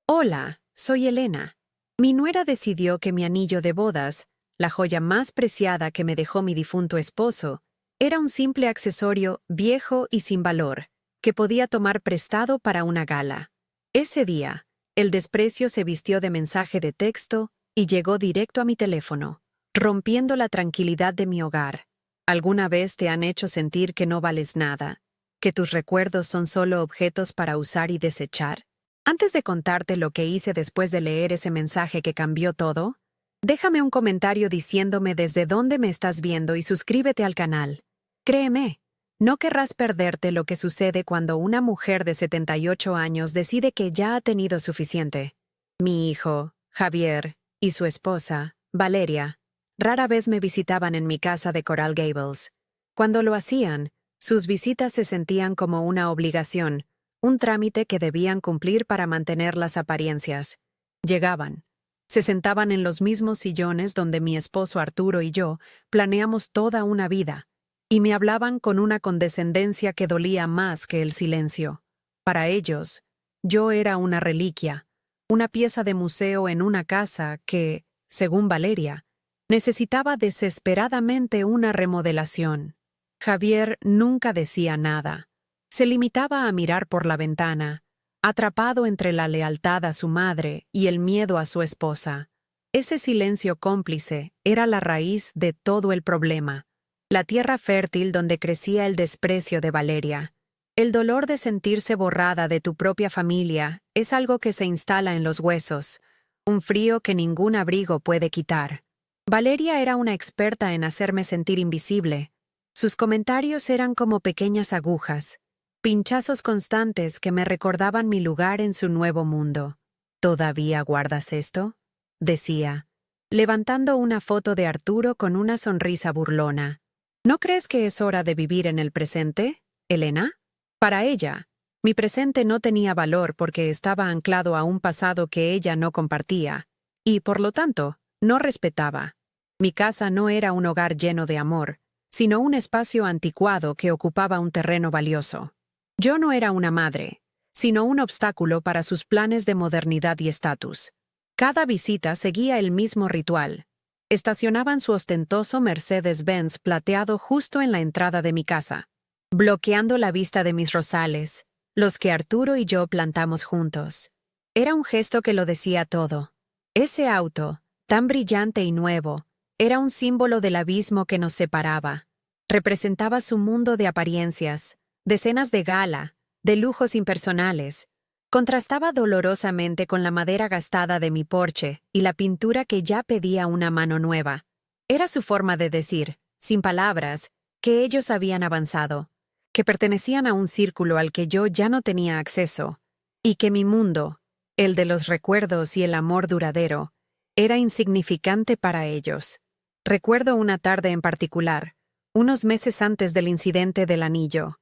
Hola, soy Elena. Mi nuera decidió que mi anillo de bodas, la joya más preciada que me dejó mi difunto esposo, era un simple accesorio viejo y sin valor, que podía tomar prestado para una gala. Ese día, el desprecio se vistió de mensaje de texto y llegó directo a mi teléfono, rompiendo la tranquilidad de mi hogar. ¿Alguna vez te han hecho sentir que no vales nada, que tus recuerdos son solo objetos para usar y desechar? Antes de contarte lo que hice después de leer ese mensaje que cambió todo, déjame un comentario diciéndome desde dónde me estás viendo y suscríbete al canal. Créeme, no querrás perderte lo que sucede cuando una mujer de 78 años decide que ya ha tenido suficiente. Mi hijo, Javier, y su esposa, Valeria, rara vez me visitaban en mi casa de Coral Gables. Cuando lo hacían, sus visitas se sentían como una obligación, un trámite que debían cumplir para mantener las apariencias. Llegaban. Se sentaban en los mismos sillones donde mi esposo Arturo y yo planeamos toda una vida, y me hablaban con una condescendencia que dolía más que el silencio. Para ellos, yo era una reliquia, una pieza de museo en una casa que, según Valeria, necesitaba desesperadamente una remodelación. Javier nunca decía nada. Se limitaba a mirar por la ventana, atrapado entre la lealtad a su madre y el miedo a su esposa. Ese silencio cómplice era la raíz de todo el problema, la tierra fértil donde crecía el desprecio de Valeria. El dolor de sentirse borrada de tu propia familia es algo que se instala en los huesos, un frío que ningún abrigo puede quitar. Valeria era una experta en hacerme sentir invisible. Sus comentarios eran como pequeñas agujas, pinchazos constantes que me recordaban mi lugar en su nuevo mundo. ¿Todavía guardas esto?, decía, levantando una foto de Arturo con una sonrisa burlona. ¿No crees que es hora de vivir en el presente, Elena? Para ella, mi presente no tenía valor porque estaba anclado a un pasado que ella no compartía, y, por lo tanto, no respetaba. Mi casa no era un hogar lleno de amor, sino un espacio anticuado que ocupaba un terreno valioso. Yo no era una madre, sino un obstáculo para sus planes de modernidad y estatus. Cada visita seguía el mismo ritual. Estacionaban su ostentoso Mercedes-Benz plateado justo en la entrada de mi casa, bloqueando la vista de mis rosales, los que Arturo y yo plantamos juntos. Era un gesto que lo decía todo. Ese auto, tan brillante y nuevo, era un símbolo del abismo que nos separaba. Representaba su mundo de apariencias, de cenas de gala, de lujos impersonales. Contrastaba dolorosamente con la madera gastada de mi porche y la pintura que ya pedía una mano nueva. Era su forma de decir, sin palabras, que ellos habían avanzado, que pertenecían a un círculo al que yo ya no tenía acceso, y que mi mundo, el de los recuerdos y el amor duradero, era insignificante para ellos. Recuerdo una tarde en particular, unos meses antes del incidente del anillo.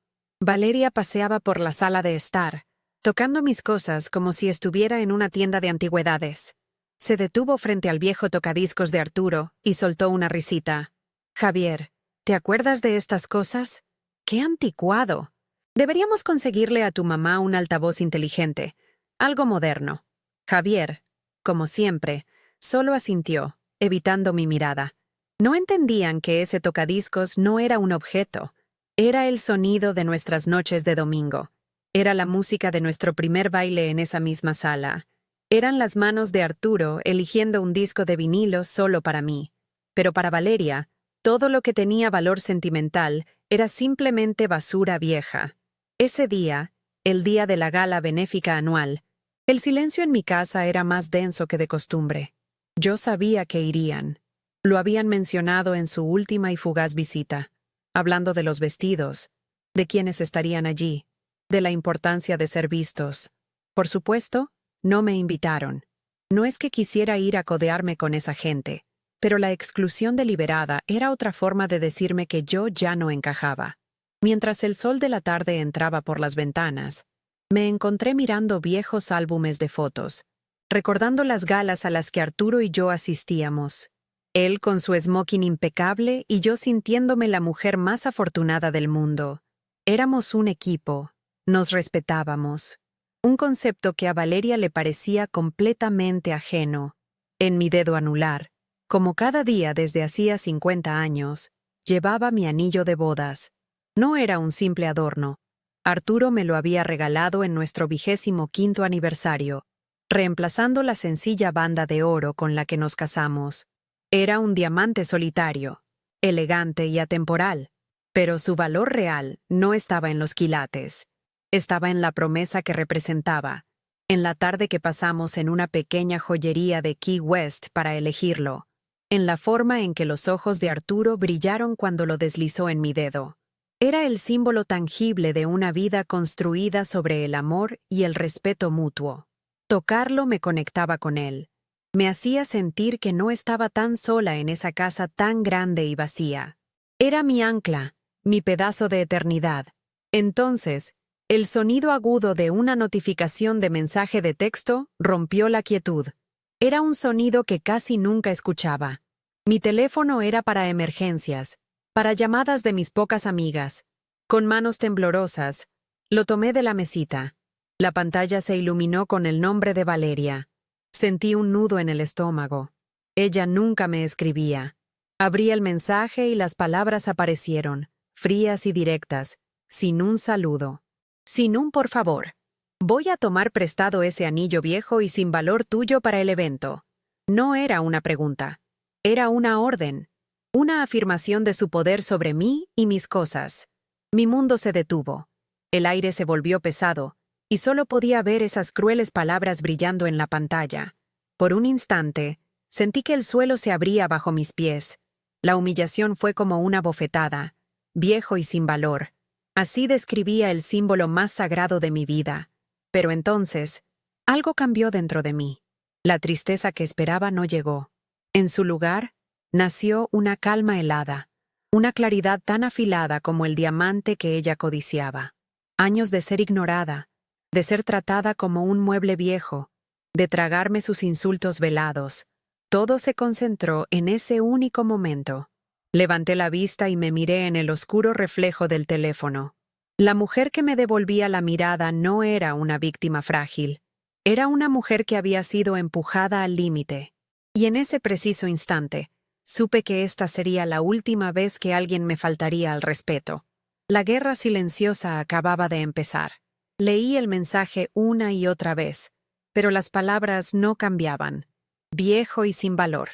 Valeria paseaba por la sala de estar, tocando mis cosas como si estuviera en una tienda de antigüedades. Se detuvo frente al viejo tocadiscos de Arturo y soltó una risita. «Javier, ¿te acuerdas de estas cosas? ¡Qué anticuado! Deberíamos conseguirle a tu mamá un altavoz inteligente, algo moderno». Javier, como siempre, solo asintió, evitando mi mirada. No entendían que ese tocadiscos no era un objeto. Era el sonido de nuestras noches de domingo. Era la música de nuestro primer baile en esa misma sala. Eran las manos de Arturo eligiendo un disco de vinilo solo para mí. Pero para Valeria, todo lo que tenía valor sentimental era simplemente basura vieja. Ese día, el día de la gala benéfica anual, el silencio en mi casa era más denso que de costumbre. Yo sabía que irían. Lo habían mencionado en su última y fugaz visita, hablando de los vestidos, de quienes estarían allí, de la importancia de ser vistos. Por supuesto, no me invitaron. No es que quisiera ir a codearme con esa gente, pero la exclusión deliberada era otra forma de decirme que yo ya no encajaba. Mientras el sol de la tarde entraba por las ventanas, me encontré mirando viejos álbumes de fotos, recordando las galas a las que Arturo y yo asistíamos. Él con su smoking impecable y yo sintiéndome la mujer más afortunada del mundo. Éramos un equipo, nos respetábamos. un concepto que a Valeria le parecía completamente ajeno. En mi dedo anular, como cada día desde hacía 50 años, llevaba mi anillo de bodas. No era un simple adorno. Arturo me lo había regalado en nuestro 25º aniversario, reemplazando la sencilla banda de oro con la que nos casamos. Era un diamante solitario, elegante y atemporal, pero su valor real no estaba en los quilates. Estaba en la promesa que representaba, en la tarde que pasamos en una pequeña joyería de Key West para elegirlo, en la forma en que los ojos de Arturo brillaron cuando lo deslizó en mi dedo. Era el símbolo tangible de una vida construida sobre el amor y el respeto mutuo. Tocarlo me conectaba con él. Me hacía sentir que no estaba tan sola en esa casa tan grande y vacía. Era mi ancla, mi pedazo de eternidad. Entonces, el sonido agudo de una notificación de mensaje de texto rompió la quietud. Era un sonido que casi nunca escuchaba. Mi teléfono era para emergencias, para llamadas de mis pocas amigas. Con manos temblorosas, lo tomé de la mesita. La pantalla se iluminó con el nombre de Valeria. Sentí un nudo en el estómago. Ella nunca me escribía. Abrí el mensaje y las palabras aparecieron, frías y directas, sin un saludo. Sin un por favor. Voy a tomar prestado ese anillo viejo y sin valor tuyo para el evento. No era una pregunta. Era una orden. Una afirmación de su poder sobre mí y mis cosas. Mi mundo se detuvo. El aire se volvió pesado, y solo podía ver esas crueles palabras brillando en la pantalla. Por un instante, sentí que el suelo se abría bajo mis pies. La humillación fue como una bofetada, viejo y sin valor. Así describía el símbolo más sagrado de mi vida. Pero entonces, algo cambió dentro de mí. La tristeza que esperaba no llegó. En su lugar, nació una calma helada, una claridad tan afilada como el diamante que ella codiciaba. Años de ser ignorada, de ser tratada como un mueble viejo, de tragarme sus insultos velados. Todo se concentró en ese único momento. Levanté la vista y me miré en el oscuro reflejo del teléfono. La mujer que me devolvía la mirada no era una víctima frágil. Era una mujer que había sido empujada al límite. Y en ese preciso instante, supe que esta sería la última vez que alguien me faltaría al respeto. La guerra silenciosa acababa de empezar. Leí el mensaje una y otra vez, pero las palabras no cambiaban. Viejo y sin valor.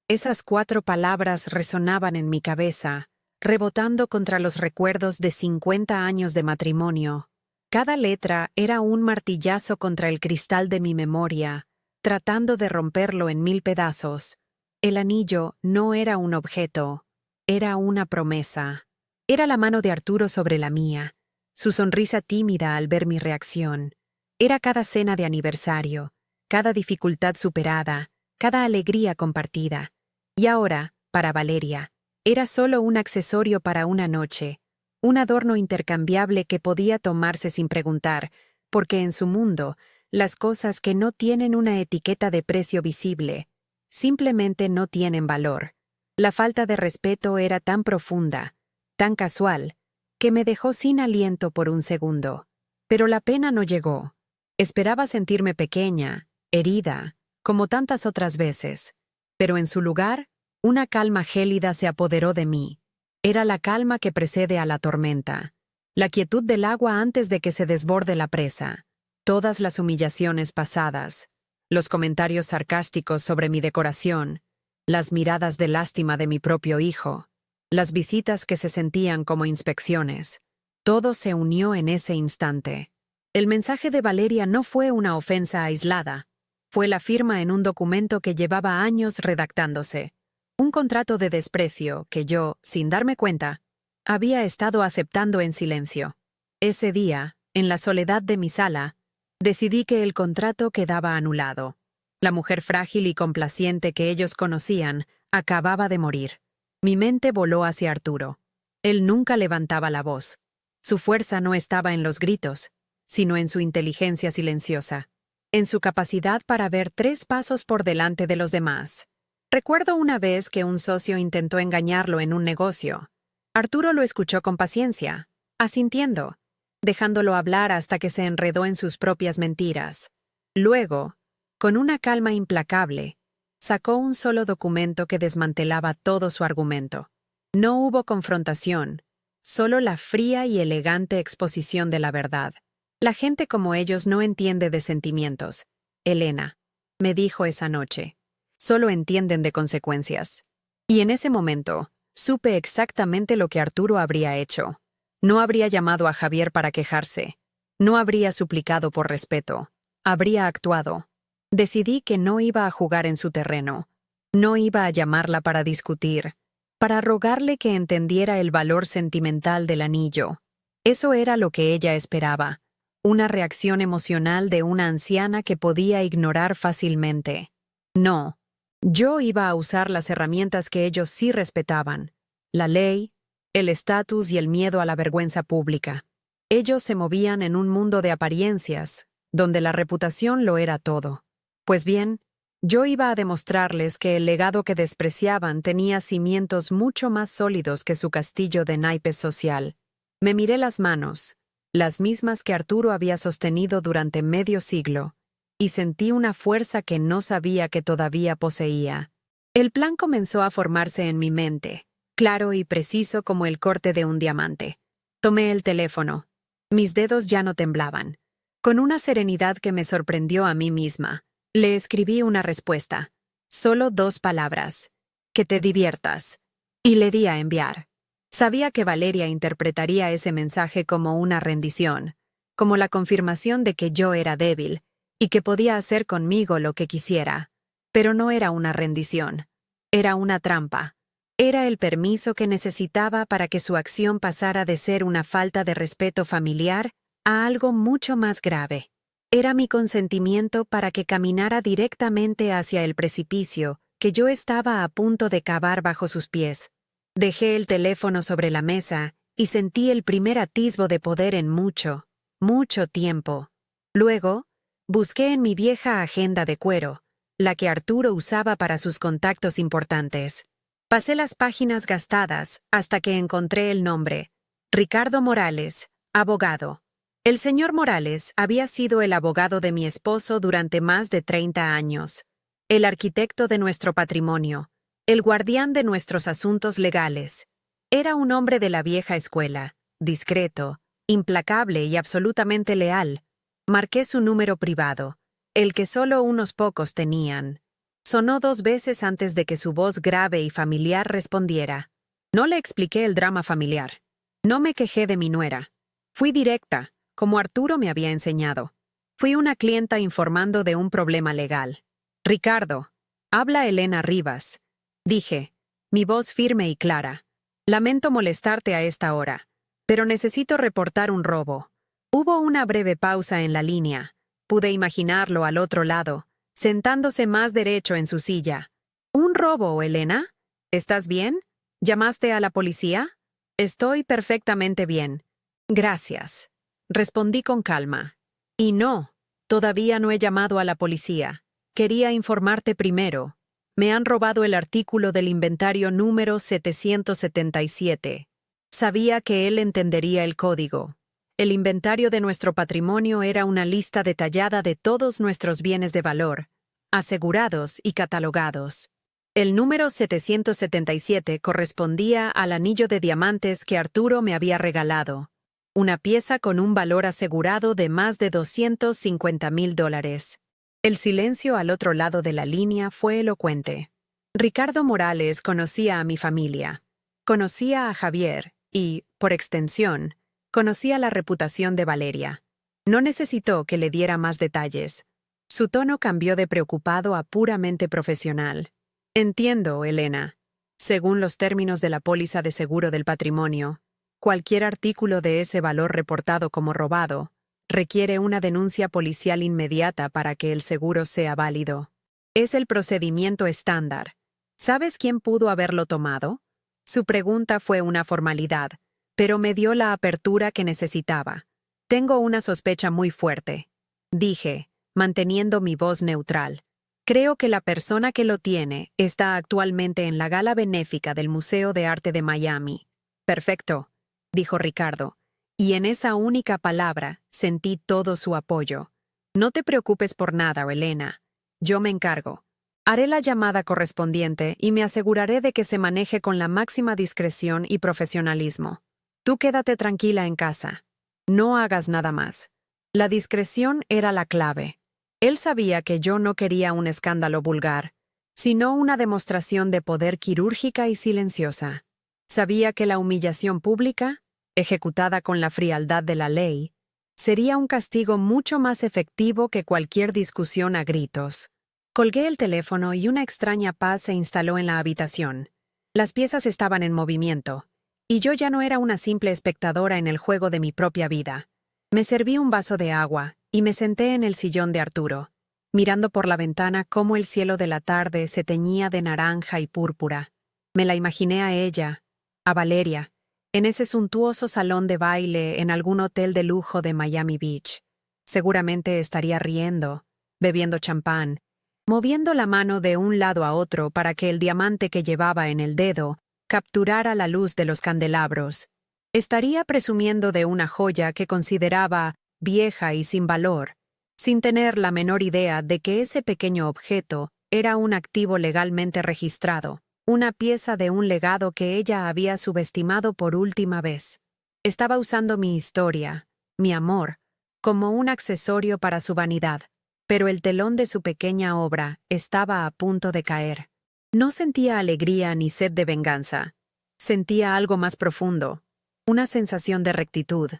Esas 4 palabras resonaban en mi cabeza, rebotando contra los recuerdos de 50 años de matrimonio. Cada letra era un martillazo contra el cristal de mi memoria, tratando de romperlo en 1000 pedazos. El anillo no era un objeto, era una promesa. Era la mano de Arturo sobre la mía, su sonrisa tímida al ver mi reacción. Era cada cena de aniversario, cada dificultad superada, cada alegría compartida. Y ahora, para Valeria, era solo un accesorio para una noche, un adorno intercambiable que podía tomarse sin preguntar, porque en su mundo, las cosas que no tienen una etiqueta de precio visible, simplemente no tienen valor. La falta de respeto era tan profunda, tan casual, que me dejó sin aliento por un segundo. Pero la pena no llegó. Esperaba sentirme pequeña, herida, como tantas otras veces. Pero en su lugar, una calma gélida se apoderó de mí. Era la calma que precede a la tormenta, la quietud del agua antes de que se desborde la presa. Todas las humillaciones pasadas, los comentarios sarcásticos sobre mi decoración, las miradas de lástima de mi propio hijo, las visitas que se sentían como inspecciones, todo se unió en ese instante. El mensaje de Valeria no fue una ofensa aislada, fue la firma en un documento que llevaba años redactándose, un contrato de desprecio que yo, sin darme cuenta, había estado aceptando en silencio. Ese día, en la soledad de mi sala, decidí que el contrato quedaba anulado. La mujer frágil y complaciente que ellos conocían acababa de morir. Mi mente voló hacia Arturo. Él nunca levantaba la voz. Su fuerza no estaba en los gritos, sino en su inteligencia silenciosa, en su capacidad para ver 3 pasos por delante de los demás. Recuerdo una vez que un socio intentó engañarlo en un negocio. Arturo lo escuchó con paciencia, asintiendo, dejándolo hablar hasta que se enredó en sus propias mentiras. Luego, con una calma implacable, sacó un solo documento que desmantelaba todo su argumento. No hubo confrontación, solo la fría y elegante exposición de la verdad. La gente como ellos no entiende de sentimientos, Elena, me dijo esa noche. Solo entienden de consecuencias. Y en ese momento, supe exactamente lo que Arturo habría hecho. No habría llamado a Javier para quejarse. No habría suplicado por respeto. Habría actuado. Decidí que no iba a jugar en su terreno. No iba a llamarla para discutir, para rogarle que entendiera el valor sentimental del anillo. Eso era lo que ella esperaba, una reacción emocional de una anciana que podía ignorar fácilmente. No, yo iba a usar las herramientas que ellos sí respetaban, la ley, el estatus y el miedo a la vergüenza pública. Ellos se movían en un mundo de apariencias, donde la reputación lo era todo. Pues bien, yo iba a demostrarles que el legado que despreciaban tenía cimientos mucho más sólidos que su castillo de naipes social. Me miré las manos, las mismas que Arturo había sostenido durante medio siglo, y sentí una fuerza que no sabía que todavía poseía. El plan comenzó a formarse en mi mente, claro y preciso como el corte de un diamante. Tomé el teléfono. Mis dedos ya no temblaban. Con una serenidad que me sorprendió a mí misma, le escribí una respuesta. Solo 2 palabras. Que te diviertas. Y le di a enviar. Sabía que Valeria interpretaría ese mensaje como una rendición, como la confirmación de que yo era débil y que podía hacer conmigo lo que quisiera. Pero no era una rendición. Era una trampa. Era el permiso que necesitaba para que su acción pasara de ser una falta de respeto familiar a algo mucho más grave. Era mi consentimiento para que caminara directamente hacia el precipicio que yo estaba a punto de cavar bajo sus pies. Dejé el teléfono sobre la mesa y sentí el primer atisbo de poder en mucho, mucho tiempo. Luego, busqué en mi vieja agenda de cuero, la que Arturo usaba para sus contactos importantes. Pasé las páginas gastadas hasta que encontré el nombre: Ricardo Morales, abogado. El señor Morales había sido el abogado de mi esposo durante más de 30 años, el arquitecto de nuestro patrimonio, el guardián de nuestros asuntos legales. Era un hombre de la vieja escuela, discreto, implacable y absolutamente leal. Marqué su número privado, el que solo unos pocos tenían. Sonó 2 veces antes de que su voz grave y familiar respondiera. No le expliqué el drama familiar. No me quejé de mi nuera. Fui directa, como Arturo me había enseñado. Fui una clienta informando de un problema legal. Ricardo, habla Elena Rivas. Dije, mi voz firme y clara. Lamento molestarte a esta hora, pero necesito reportar un robo. Hubo una breve pausa en la línea. Pude imaginarlo al otro lado, sentándose más derecho en su silla. ¿Un robo, Elena? ¿Estás bien? ¿Llamaste a la policía? Estoy perfectamente bien. Gracias. Respondí con calma. Y no, todavía no he llamado a la policía. Quería informarte primero. Me han robado el artículo del inventario número 777. Sabía que él entendería el código. El inventario de nuestro patrimonio era una lista detallada de todos nuestros bienes de valor, asegurados y catalogados. El número 777 correspondía al anillo de diamantes que Arturo me había regalado, una pieza con un valor asegurado de más de $250,000. El silencio al otro lado de la línea fue elocuente. Ricardo Morales conocía a mi familia, conocía a Javier y, por extensión, conocía la reputación de Valeria. No necesitó que le diera más detalles. Su tono cambió de preocupado a puramente profesional. Entiendo, Elena. Según los términos de la póliza de seguro del patrimonio, cualquier artículo de ese valor reportado como robado requiere una denuncia policial inmediata para que el seguro sea válido. Es el procedimiento estándar. ¿Sabes quién pudo haberlo tomado? Su pregunta fue una formalidad, pero me dio la apertura que necesitaba. Tengo una sospecha muy fuerte, dije, manteniendo mi voz neutral. Creo que la persona que lo tiene está actualmente en la gala benéfica del Museo de Arte de Miami. Perfecto, dijo Ricardo, Y en esa única palabra sentí todo su apoyo. No te preocupes por nada, Elena. Yo me encargo. Haré la llamada correspondiente y me aseguraré de que se maneje con la máxima discreción y profesionalismo. Tú quédate tranquila en casa. No hagas nada más. La discreción era la clave. Él sabía que yo no quería un escándalo vulgar, sino una demostración de poder quirúrgica y silenciosa. Sabía que la humillación pública, ejecutada con la frialdad de la ley, sería un castigo mucho más efectivo que cualquier discusión a gritos. Colgué el teléfono y una extraña paz se instaló en la habitación. Las piezas estaban en movimiento, y yo ya no era una simple espectadora en el juego de mi propia vida. Me serví un vaso de agua y me senté en el sillón de Arturo, mirando por la ventana cómo el cielo de la tarde se teñía de naranja y púrpura. Me la imaginé a ella, a Valeria, en ese suntuoso salón de baile en algún hotel de lujo de Miami Beach. Seguramente estaría riendo, bebiendo champán, moviendo la mano de un lado a otro para que el diamante que llevaba en el dedo capturara la luz de los candelabros. Estaría presumiendo de una joya que consideraba vieja y sin valor, sin tener la menor idea de que ese pequeño objeto era un activo legalmente registrado, una pieza de un legado que ella había subestimado por última vez. Estaba usando mi historia, mi amor, como un accesorio para su vanidad, pero el telón de su pequeña obra estaba a punto de caer. No sentía alegría ni sed de venganza. Sentía algo más profundo, una sensación de rectitud.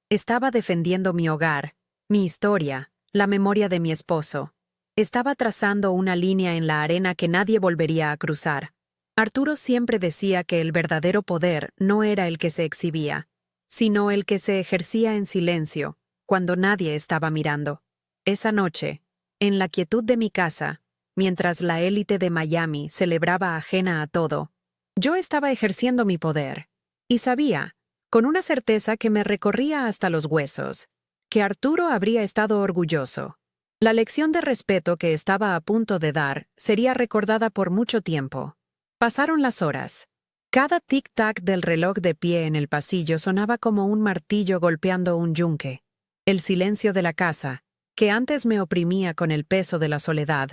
Estaba defendiendo mi hogar, mi historia, la memoria de mi esposo. Estaba trazando una línea en la arena que nadie volvería a cruzar. Arturo siempre decía que el verdadero poder no era el que se exhibía, sino el que se ejercía en silencio, cuando nadie estaba mirando. Esa noche, en la quietud de mi casa, mientras la élite de Miami celebraba ajena a todo, yo estaba ejerciendo mi poder, y sabía, con una certeza que me recorría hasta los huesos, que Arturo habría estado orgulloso. La lección de respeto que estaba a punto de dar sería recordada por mucho tiempo. Pasaron las horas. Cada tic-tac del reloj de pie en el pasillo sonaba como un martillo golpeando un yunque. El silencio de la casa, que antes me oprimía con el peso de la soledad,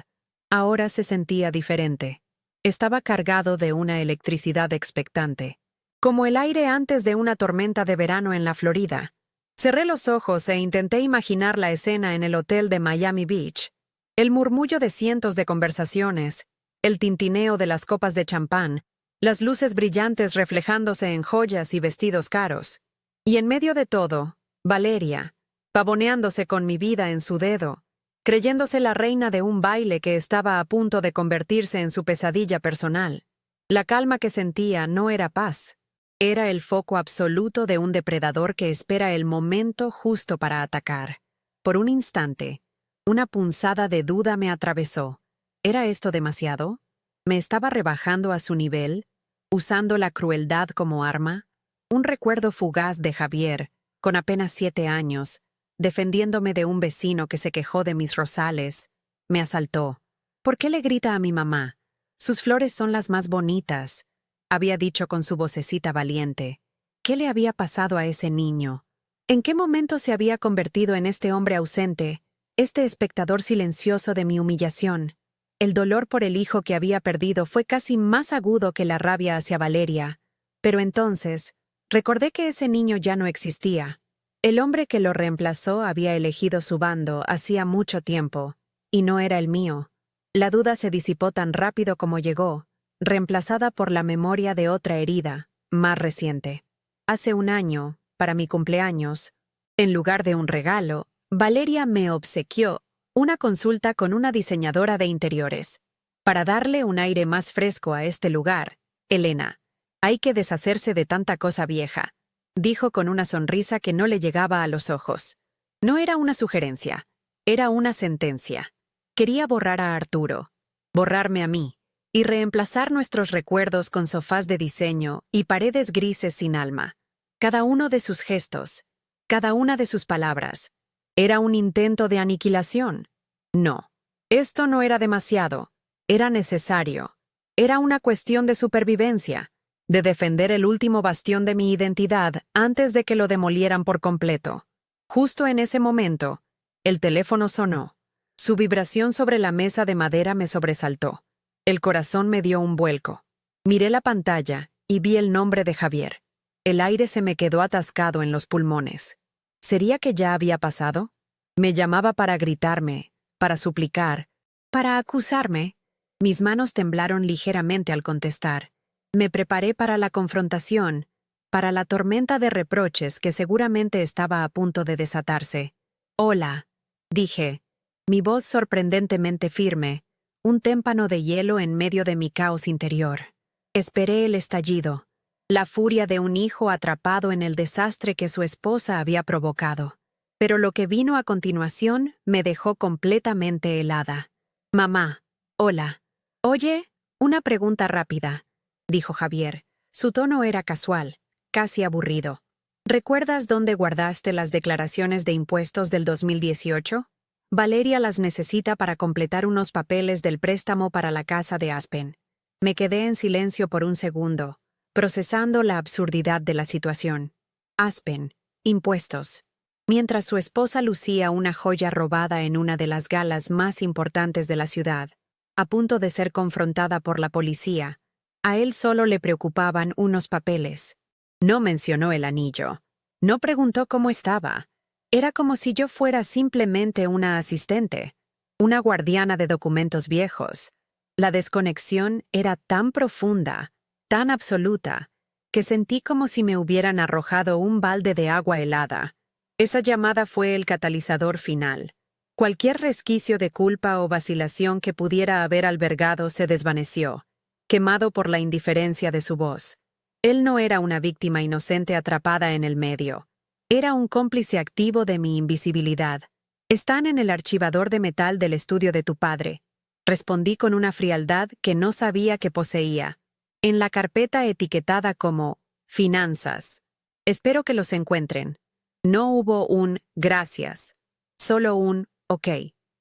ahora se sentía diferente. Estaba cargado de una electricidad expectante, como el aire antes de una tormenta de verano en la Florida. Cerré los ojos e intenté imaginar la escena en el hotel de Miami Beach. El murmullo de cientos de conversaciones, el tintineo de las copas de champán, las luces brillantes reflejándose en joyas y vestidos caros. Y en medio de todo, Valeria, pavoneándose con mi vida en su dedo, creyéndose la reina de un baile que estaba a punto de convertirse en su pesadilla personal. La calma que sentía no era paz. Era el foco absoluto de un depredador que espera el momento justo para atacar. Por un instante, una punzada de duda me atravesó. ¿Era esto demasiado? ¿Me estaba rebajando a su nivel, usando la crueldad como arma? Un recuerdo fugaz de Javier, con apenas 7 años, defendiéndome de un vecino que se quejó de mis rosales, me asaltó. ¿Por qué le grita a mi mamá? Sus flores son las más bonitas, había dicho con su vocecita valiente. ¿Qué le había pasado a ese niño? ¿En qué momento se había convertido en este hombre ausente, este espectador silencioso de mi humillación? El dolor por el hijo que había perdido fue casi más agudo que la rabia hacia Valeria, pero entonces recordé que ese niño ya no existía. El hombre que lo reemplazó había elegido su bando hacía mucho tiempo, y no era el mío. La duda se disipó tan rápido como llegó, reemplazada por la memoria de otra herida, más reciente. Hace un año, para mi cumpleaños, en lugar de un regalo, Valeria me obsequió una consulta con una diseñadora de interiores. Para darle un aire más fresco a este lugar, Elena, hay que deshacerse de tanta cosa vieja, dijo con una sonrisa que no le llegaba a los ojos. No era una sugerencia, era una sentencia. Quería borrar a Arturo, borrarme a mí, y reemplazar nuestros recuerdos con sofás de diseño y paredes grises sin alma. Cada uno de sus gestos, cada una de sus palabras, ¿era un intento de aniquilación? No. Esto no era demasiado. Era necesario. Era una cuestión de supervivencia, de defender el último bastión de mi identidad antes de que lo demolieran por completo. Justo en ese momento, el teléfono sonó. Su vibración sobre la mesa de madera me sobresaltó. El corazón me dio un vuelco. Miré la pantalla y vi el nombre de Javier. El aire se me quedó atascado en los pulmones. ¿Sería que ya había pasado? Me llamaba para gritarme, para suplicar, para acusarme. Mis manos temblaron ligeramente al contestar. Me preparé para la confrontación, para la tormenta de reproches que seguramente estaba a punto de desatarse. «Hola», dije, mi voz sorprendentemente firme, un témpano de hielo en medio de mi caos interior. Esperé el estallido, la furia de un hijo atrapado en el desastre que su esposa había provocado. Pero lo que vino a continuación me dejó completamente helada. «Mamá, hola. Oye, una pregunta rápida», dijo Javier. Su tono era casual, casi aburrido. «¿Recuerdas dónde guardaste las declaraciones de impuestos del 2018? Valeria las necesita para completar unos papeles del préstamo para la casa de Aspen». Me quedé en silencio por un segundo, procesando la absurdidad de la situación. Aspen, impuestos. Mientras su esposa lucía una joya robada en una de las galas más importantes de la ciudad, a punto de ser confrontada por la policía, a él solo le preocupaban unos papeles. No mencionó el anillo. No preguntó cómo estaba. Era como si yo fuera simplemente una asistente, una guardiana de documentos viejos. La desconexión era tan profunda, tan absoluta, que sentí como si me hubieran arrojado un balde de agua helada. Esa llamada fue el catalizador final. Cualquier resquicio de culpa o vacilación que pudiera haber albergado se desvaneció, quemado por la indiferencia de su voz. Él no era una víctima inocente atrapada en el medio. Era un cómplice activo de mi invisibilidad. «Están en el archivador de metal del estudio de tu padre», respondí con una frialdad que no sabía que poseía. «En la carpeta etiquetada como Finanzas. Espero que los encuentren». No hubo un «gracias», solo un «ok,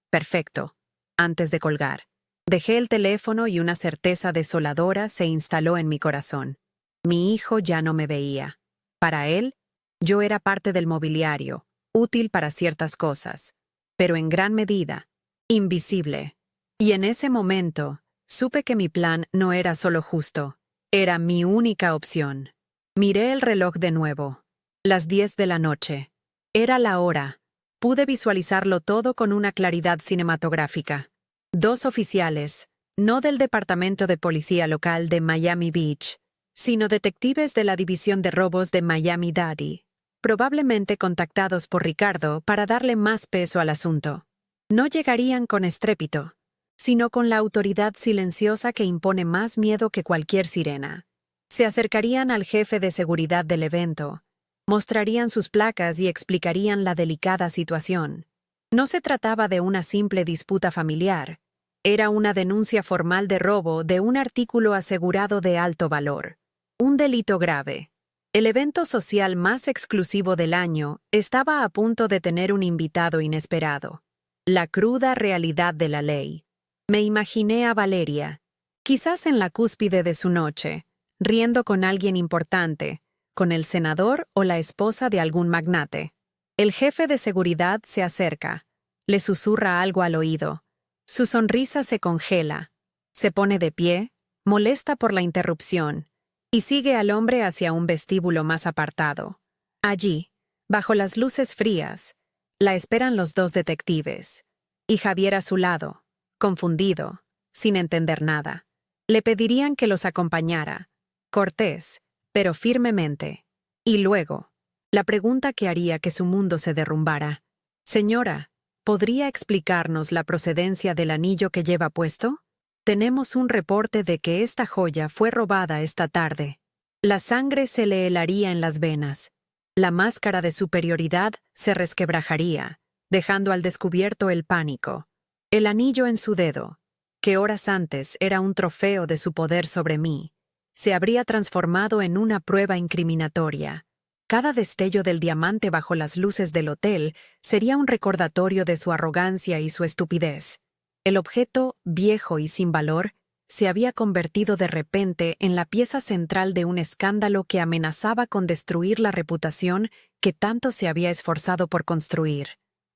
perfecto», antes de colgar. Dejé el teléfono y una certeza desoladora se instaló en mi corazón. Mi hijo ya no me veía. Para él, yo era parte del mobiliario, útil para ciertas cosas, pero en gran medida, invisible. Y en ese momento, supe que mi plan no era solo justo, era mi única opción. Miré el reloj de nuevo. Las 10 de la noche. Era la hora. Pude visualizarlo todo con una claridad cinematográfica. 2 oficiales, no del Departamento de Policía Local de Miami Beach, sino detectives de la División de Robos de Miami-Dade, probablemente contactados por Ricardo para darle más peso al asunto. No llegarían con estrépito, sino con la autoridad silenciosa que impone más miedo que cualquier sirena. Se acercarían al jefe de seguridad del evento, mostrarían sus placas y explicarían la delicada situación. No se trataba de una simple disputa familiar, era una denuncia formal de robo de un artículo asegurado de alto valor. Un delito grave. El evento social más exclusivo del año estaba a punto de tener un invitado inesperado. La cruda realidad de la ley. Me imaginé a Valeria, quizás en la cúspide de su noche, riendo con alguien importante, con el senador o la esposa de algún magnate. El jefe de seguridad se acerca, le susurra algo al oído. Su sonrisa se congela, se pone de pie, molesta por la interrupción, y sigue al hombre hacia un vestíbulo más apartado. Allí, bajo las luces frías, la esperan los 2 detectives, y Javier a su lado, confundido, sin entender nada. Le pedirían que los acompañara, cortés, pero firmemente. Y luego, la pregunta que haría que su mundo se derrumbara. «Señora, ¿podría explicarnos la procedencia del anillo que lleva puesto? Tenemos un reporte de que esta joya fue robada esta tarde». La sangre se le helaría en las venas. La máscara de superioridad se resquebrajaría, dejando al descubierto el pánico. El anillo en su dedo, que horas antes era un trofeo de su poder sobre mí, se habría transformado en una prueba incriminatoria. Cada destello del diamante bajo las luces del hotel sería un recordatorio de su arrogancia y su estupidez. El objeto, viejo y sin valor, se había convertido de repente en la pieza central de un escándalo que amenazaba con destruir la reputación que tanto se había esforzado por construir.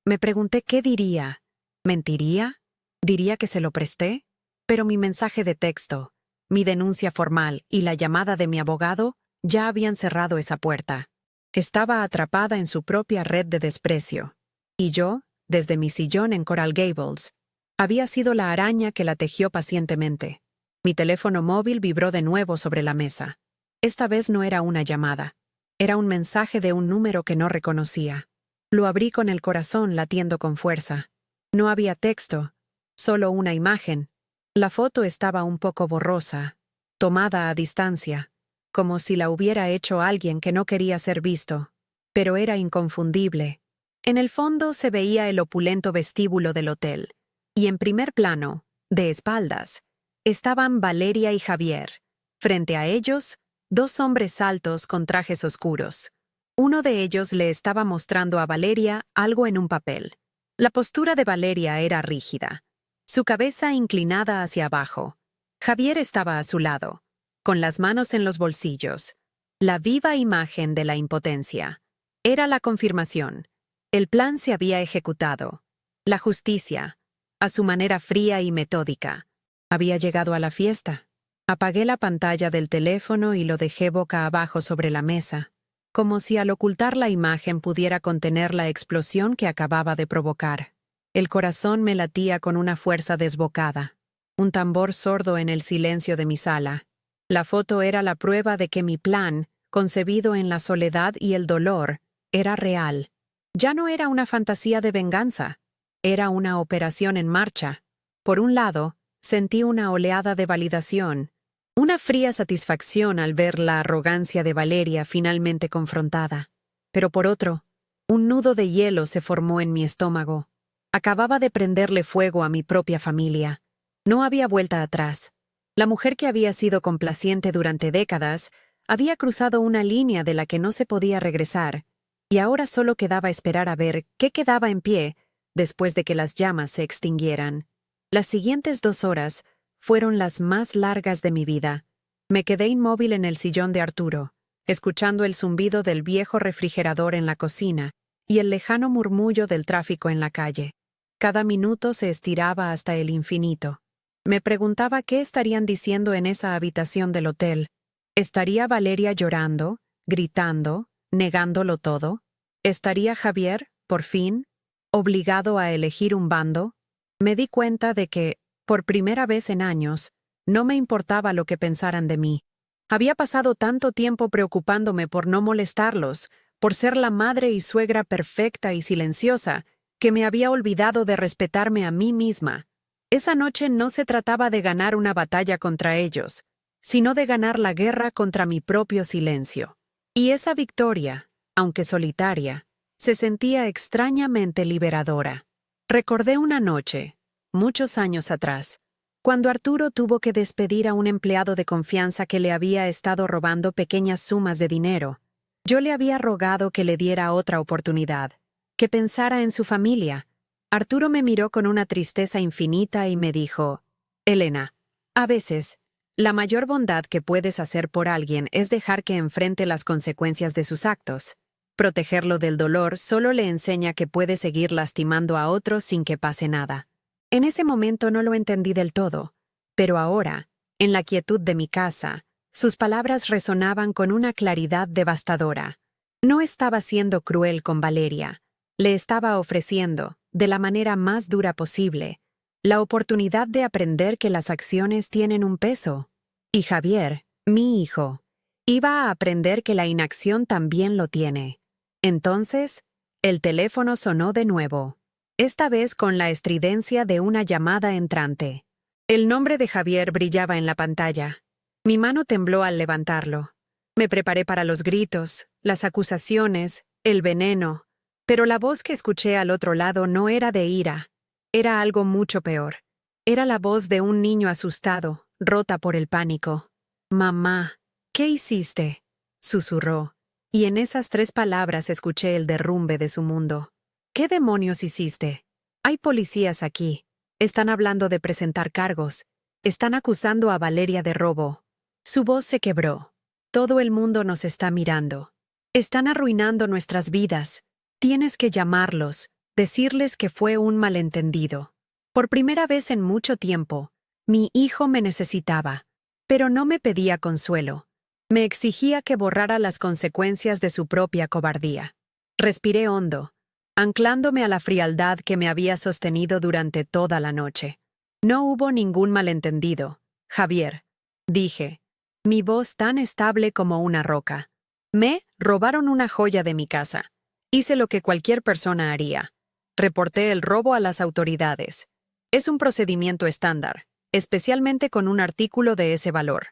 Me pregunté qué diría. ¿Mentiría? ¿Diría que se lo presté? Pero mi mensaje de texto, mi denuncia formal y la llamada de mi abogado ya habían cerrado esa puerta. Estaba atrapada en su propia red de desprecio. Y yo, desde mi sillón en Coral Gables, había sido la araña que la tejió pacientemente. Mi teléfono móvil vibró de nuevo sobre la mesa. Esta vez no era una llamada. Era un mensaje de un número que no reconocía. Lo abrí con el corazón latiendo con fuerza. No había texto, solo una imagen. La foto estaba un poco borrosa, tomada a distancia, como si la hubiera hecho alguien que no quería ser visto. Pero era inconfundible. En el fondo se veía el opulento vestíbulo del hotel, y en primer plano, de espaldas, estaban Valeria y Javier. Frente a ellos, dos hombres altos con trajes oscuros. Uno de ellos le estaba mostrando a Valeria algo en un papel. La postura de Valeria era rígida, su cabeza inclinada hacia abajo. Javier estaba a su lado, con las manos en los bolsillos. La viva imagen de la impotencia. Era la confirmación. El plan se había ejecutado. La justicia, a su manera fría y metódica, había llegado a la fiesta. Apagué la pantalla del teléfono y lo dejé boca abajo sobre la mesa, como si al ocultar la imagen pudiera contener la explosión que acababa de provocar. El corazón me latía con una fuerza desbocada, un tambor sordo en el silencio de mi sala. La foto era la prueba de que mi plan, concebido en la soledad y el dolor, era real. Ya no era una fantasía de venganza, era una operación en marcha. Por un lado, sentí una oleada de validación, una fría satisfacción al ver la arrogancia de Valeria finalmente confrontada. Pero por otro, un nudo de hielo se formó en mi estómago. Acababa de prenderle fuego a mi propia familia. No había vuelta atrás. La mujer que había sido complaciente durante décadas había cruzado una línea de la que no se podía regresar, y ahora solo quedaba esperar a ver qué quedaba en pie después de que las llamas se extinguieran. Las siguientes 2 horas fueron las más largas de mi vida. Me quedé inmóvil en el sillón de Arturo, escuchando el zumbido del viejo refrigerador en la cocina y el lejano murmullo del tráfico en la calle. Cada minuto se estiraba hasta el infinito. Me preguntaba qué estarían diciendo en esa habitación del hotel. ¿Estaría Valeria llorando, gritando, negándolo todo? ¿Estaría Javier, por fin, obligado a elegir un bando? Me di cuenta de que, por primera vez en años, no me importaba lo que pensaran de mí. Había pasado tanto tiempo preocupándome por no molestarlos, por ser la madre y suegra perfecta y silenciosa, que me había olvidado de respetarme a mí misma. Esa noche no se trataba de ganar una batalla contra ellos, sino de ganar la guerra contra mi propio silencio. Y esa victoria, aunque solitaria, se sentía extrañamente liberadora. Recordé una noche, muchos años atrás, cuando Arturo tuvo que despedir a un empleado de confianza que le había estado robando pequeñas sumas de dinero. Yo le había rogado que le diera otra oportunidad, que pensara en su familia. Arturo me miró con una tristeza infinita y me dijo: «Elena, a veces, la mayor bondad que puedes hacer por alguien es dejar que enfrente las consecuencias de sus actos. Protegerlo del dolor solo le enseña que puede seguir lastimando a otros sin que pase nada». En ese momento no lo entendí del todo, pero ahora, en la quietud de mi casa, sus palabras resonaban con una claridad devastadora. No estaba siendo cruel con Valeria. Le estaba ofreciendo, de la manera más dura posible, la oportunidad de aprender que las acciones tienen un peso. Y Javier, mi hijo, iba a aprender que la inacción también lo tiene. Entonces, el teléfono sonó de nuevo, esta vez con la estridencia de una llamada entrante. El nombre de Javier brillaba en la pantalla. Mi mano tembló al levantarlo. Me preparé para los gritos, las acusaciones, el veneno, pero la voz que escuché al otro lado no era de ira, era algo mucho peor. Era la voz de un niño asustado, rota por el pánico. «Mamá, ¿qué hiciste?», susurró, y en esas 3 palabras escuché el derrumbe de su mundo. «¿Qué demonios hiciste? Hay policías aquí. Están hablando de presentar cargos. están acusando a Valeria de robo. Su voz se quebró. Todo el mundo nos está mirando. Están arruinando nuestras vidas. Tienes que llamarlos, decirles que fue un malentendido. Por primera vez en mucho tiempo, mi hijo me necesitaba, pero no me pedía consuelo. Me exigía que borrara las consecuencias de su propia cobardía. Respiré hondo, anclándome a la frialdad que me había sostenido durante toda la noche. No hubo ningún malentendido, Javier, dije, mi voz tan estable como una roca. Me robaron una joya de mi casa. Hice lo que cualquier persona haría. Reporté el robo a las autoridades. Es un procedimiento estándar, especialmente con un artículo de ese valor.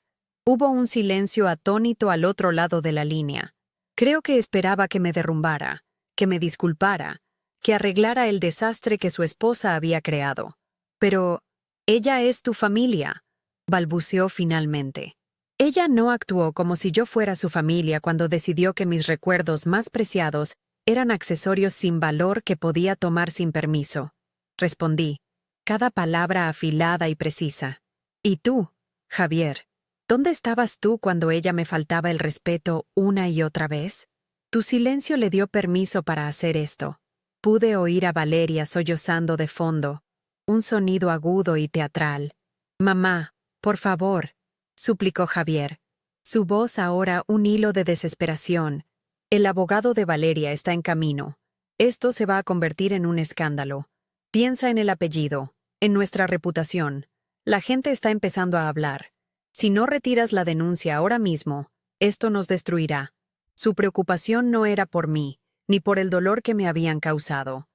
Hubo un silencio atónito al otro lado de la línea. Creo que esperaba que me derrumbara, que me disculpara, que arreglara el desastre que su esposa había creado. Pero, ella es tu familia, balbuceó finalmente. Ella no actuó como si yo fuera su familia cuando decidió que mis recuerdos más preciados eran accesorios sin valor que podía tomar sin permiso. Respondí, cada palabra afilada y precisa. ¿Y tú, Javier? ¿Dónde estabas tú cuando ella me faltaba el respeto una y otra vez? Tu silencio le dio permiso para hacer esto. Pude oír a Valeria sollozando de fondo, un sonido agudo y teatral. Mamá, por favor, suplicó Javier. Su voz ahora un hilo de desesperación. El abogado de Valeria está en camino. Esto se va a convertir en un escándalo. Piensa en el apellido, en nuestra reputación. La gente está empezando a hablar. Si no retiras la denuncia ahora mismo, esto nos destruirá. Su preocupación no era por mí, ni por el dolor que me habían causado.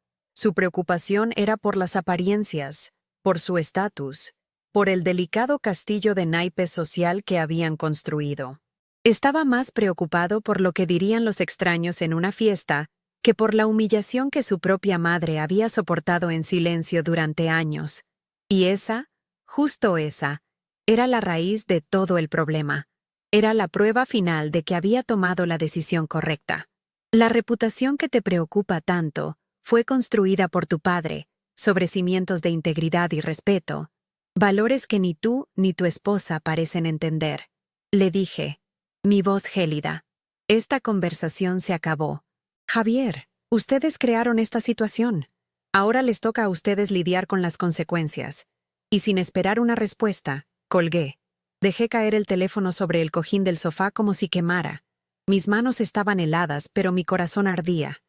Su preocupación era por las apariencias, por su estatus, por el delicado castillo de naipes social que habían construido. Estaba más preocupado por lo que dirían los extraños en una fiesta que por la humillación que su propia madre había soportado en silencio durante años. Y esa, justo esa, era la raíz de todo el problema. Era la prueba final de que había tomado la decisión correcta. La reputación que te preocupa tanto fue construida por tu padre, sobre cimientos de integridad y respeto, valores que ni tú ni tu esposa parecen entender. Le dije, mi voz gélida. Esta conversación se acabó. Javier, ustedes crearon esta situación. Ahora les toca a ustedes lidiar con las consecuencias. Y sin esperar una respuesta, colgué. Dejé caer el teléfono sobre el cojín del sofá como si quemara. Mis manos estaban heladas, pero mi corazón ardía.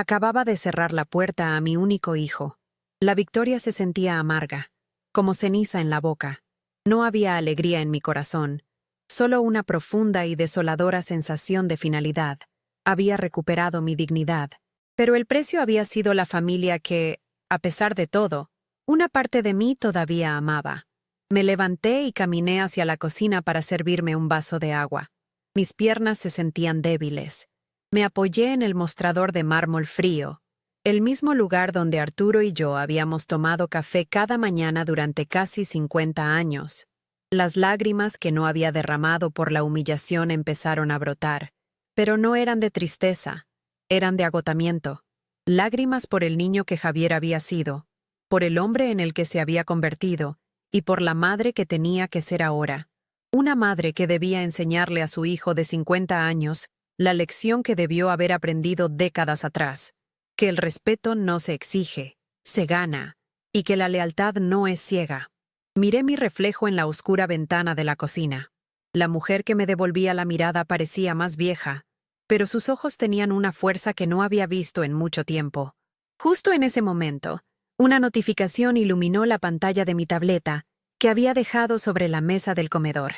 Acababa de cerrar la puerta a mi único hijo. La victoria se sentía amarga, como ceniza en la boca. No había alegría en mi corazón, solo una profunda y desoladora sensación de finalidad. Había recuperado mi dignidad, pero el precio había sido la familia que, a pesar de todo, una parte de mí todavía amaba. Me levanté y caminé hacia la cocina para servirme un vaso de agua. Mis piernas se sentían débiles. Me apoyé en el mostrador de mármol frío, el mismo lugar donde Arturo y yo habíamos tomado café cada mañana durante casi 50 años. Las lágrimas que no había derramado por la humillación empezaron a brotar, pero no eran de tristeza, eran de agotamiento. Lágrimas por el niño que Javier había sido, por el hombre en el que se había convertido, y por la madre que tenía que ser ahora. Una madre que debía enseñarle a su hijo de 50 años la lección que debió haber aprendido décadas atrás, que el respeto no se exige, se gana, y que la lealtad no es ciega. Miré mi reflejo en la oscura ventana de la cocina. La mujer que me devolvía la mirada parecía más vieja, pero sus ojos tenían una fuerza que no había visto en mucho tiempo. Justo en ese momento, una notificación iluminó la pantalla de mi tableta, que había dejado sobre la mesa del comedor.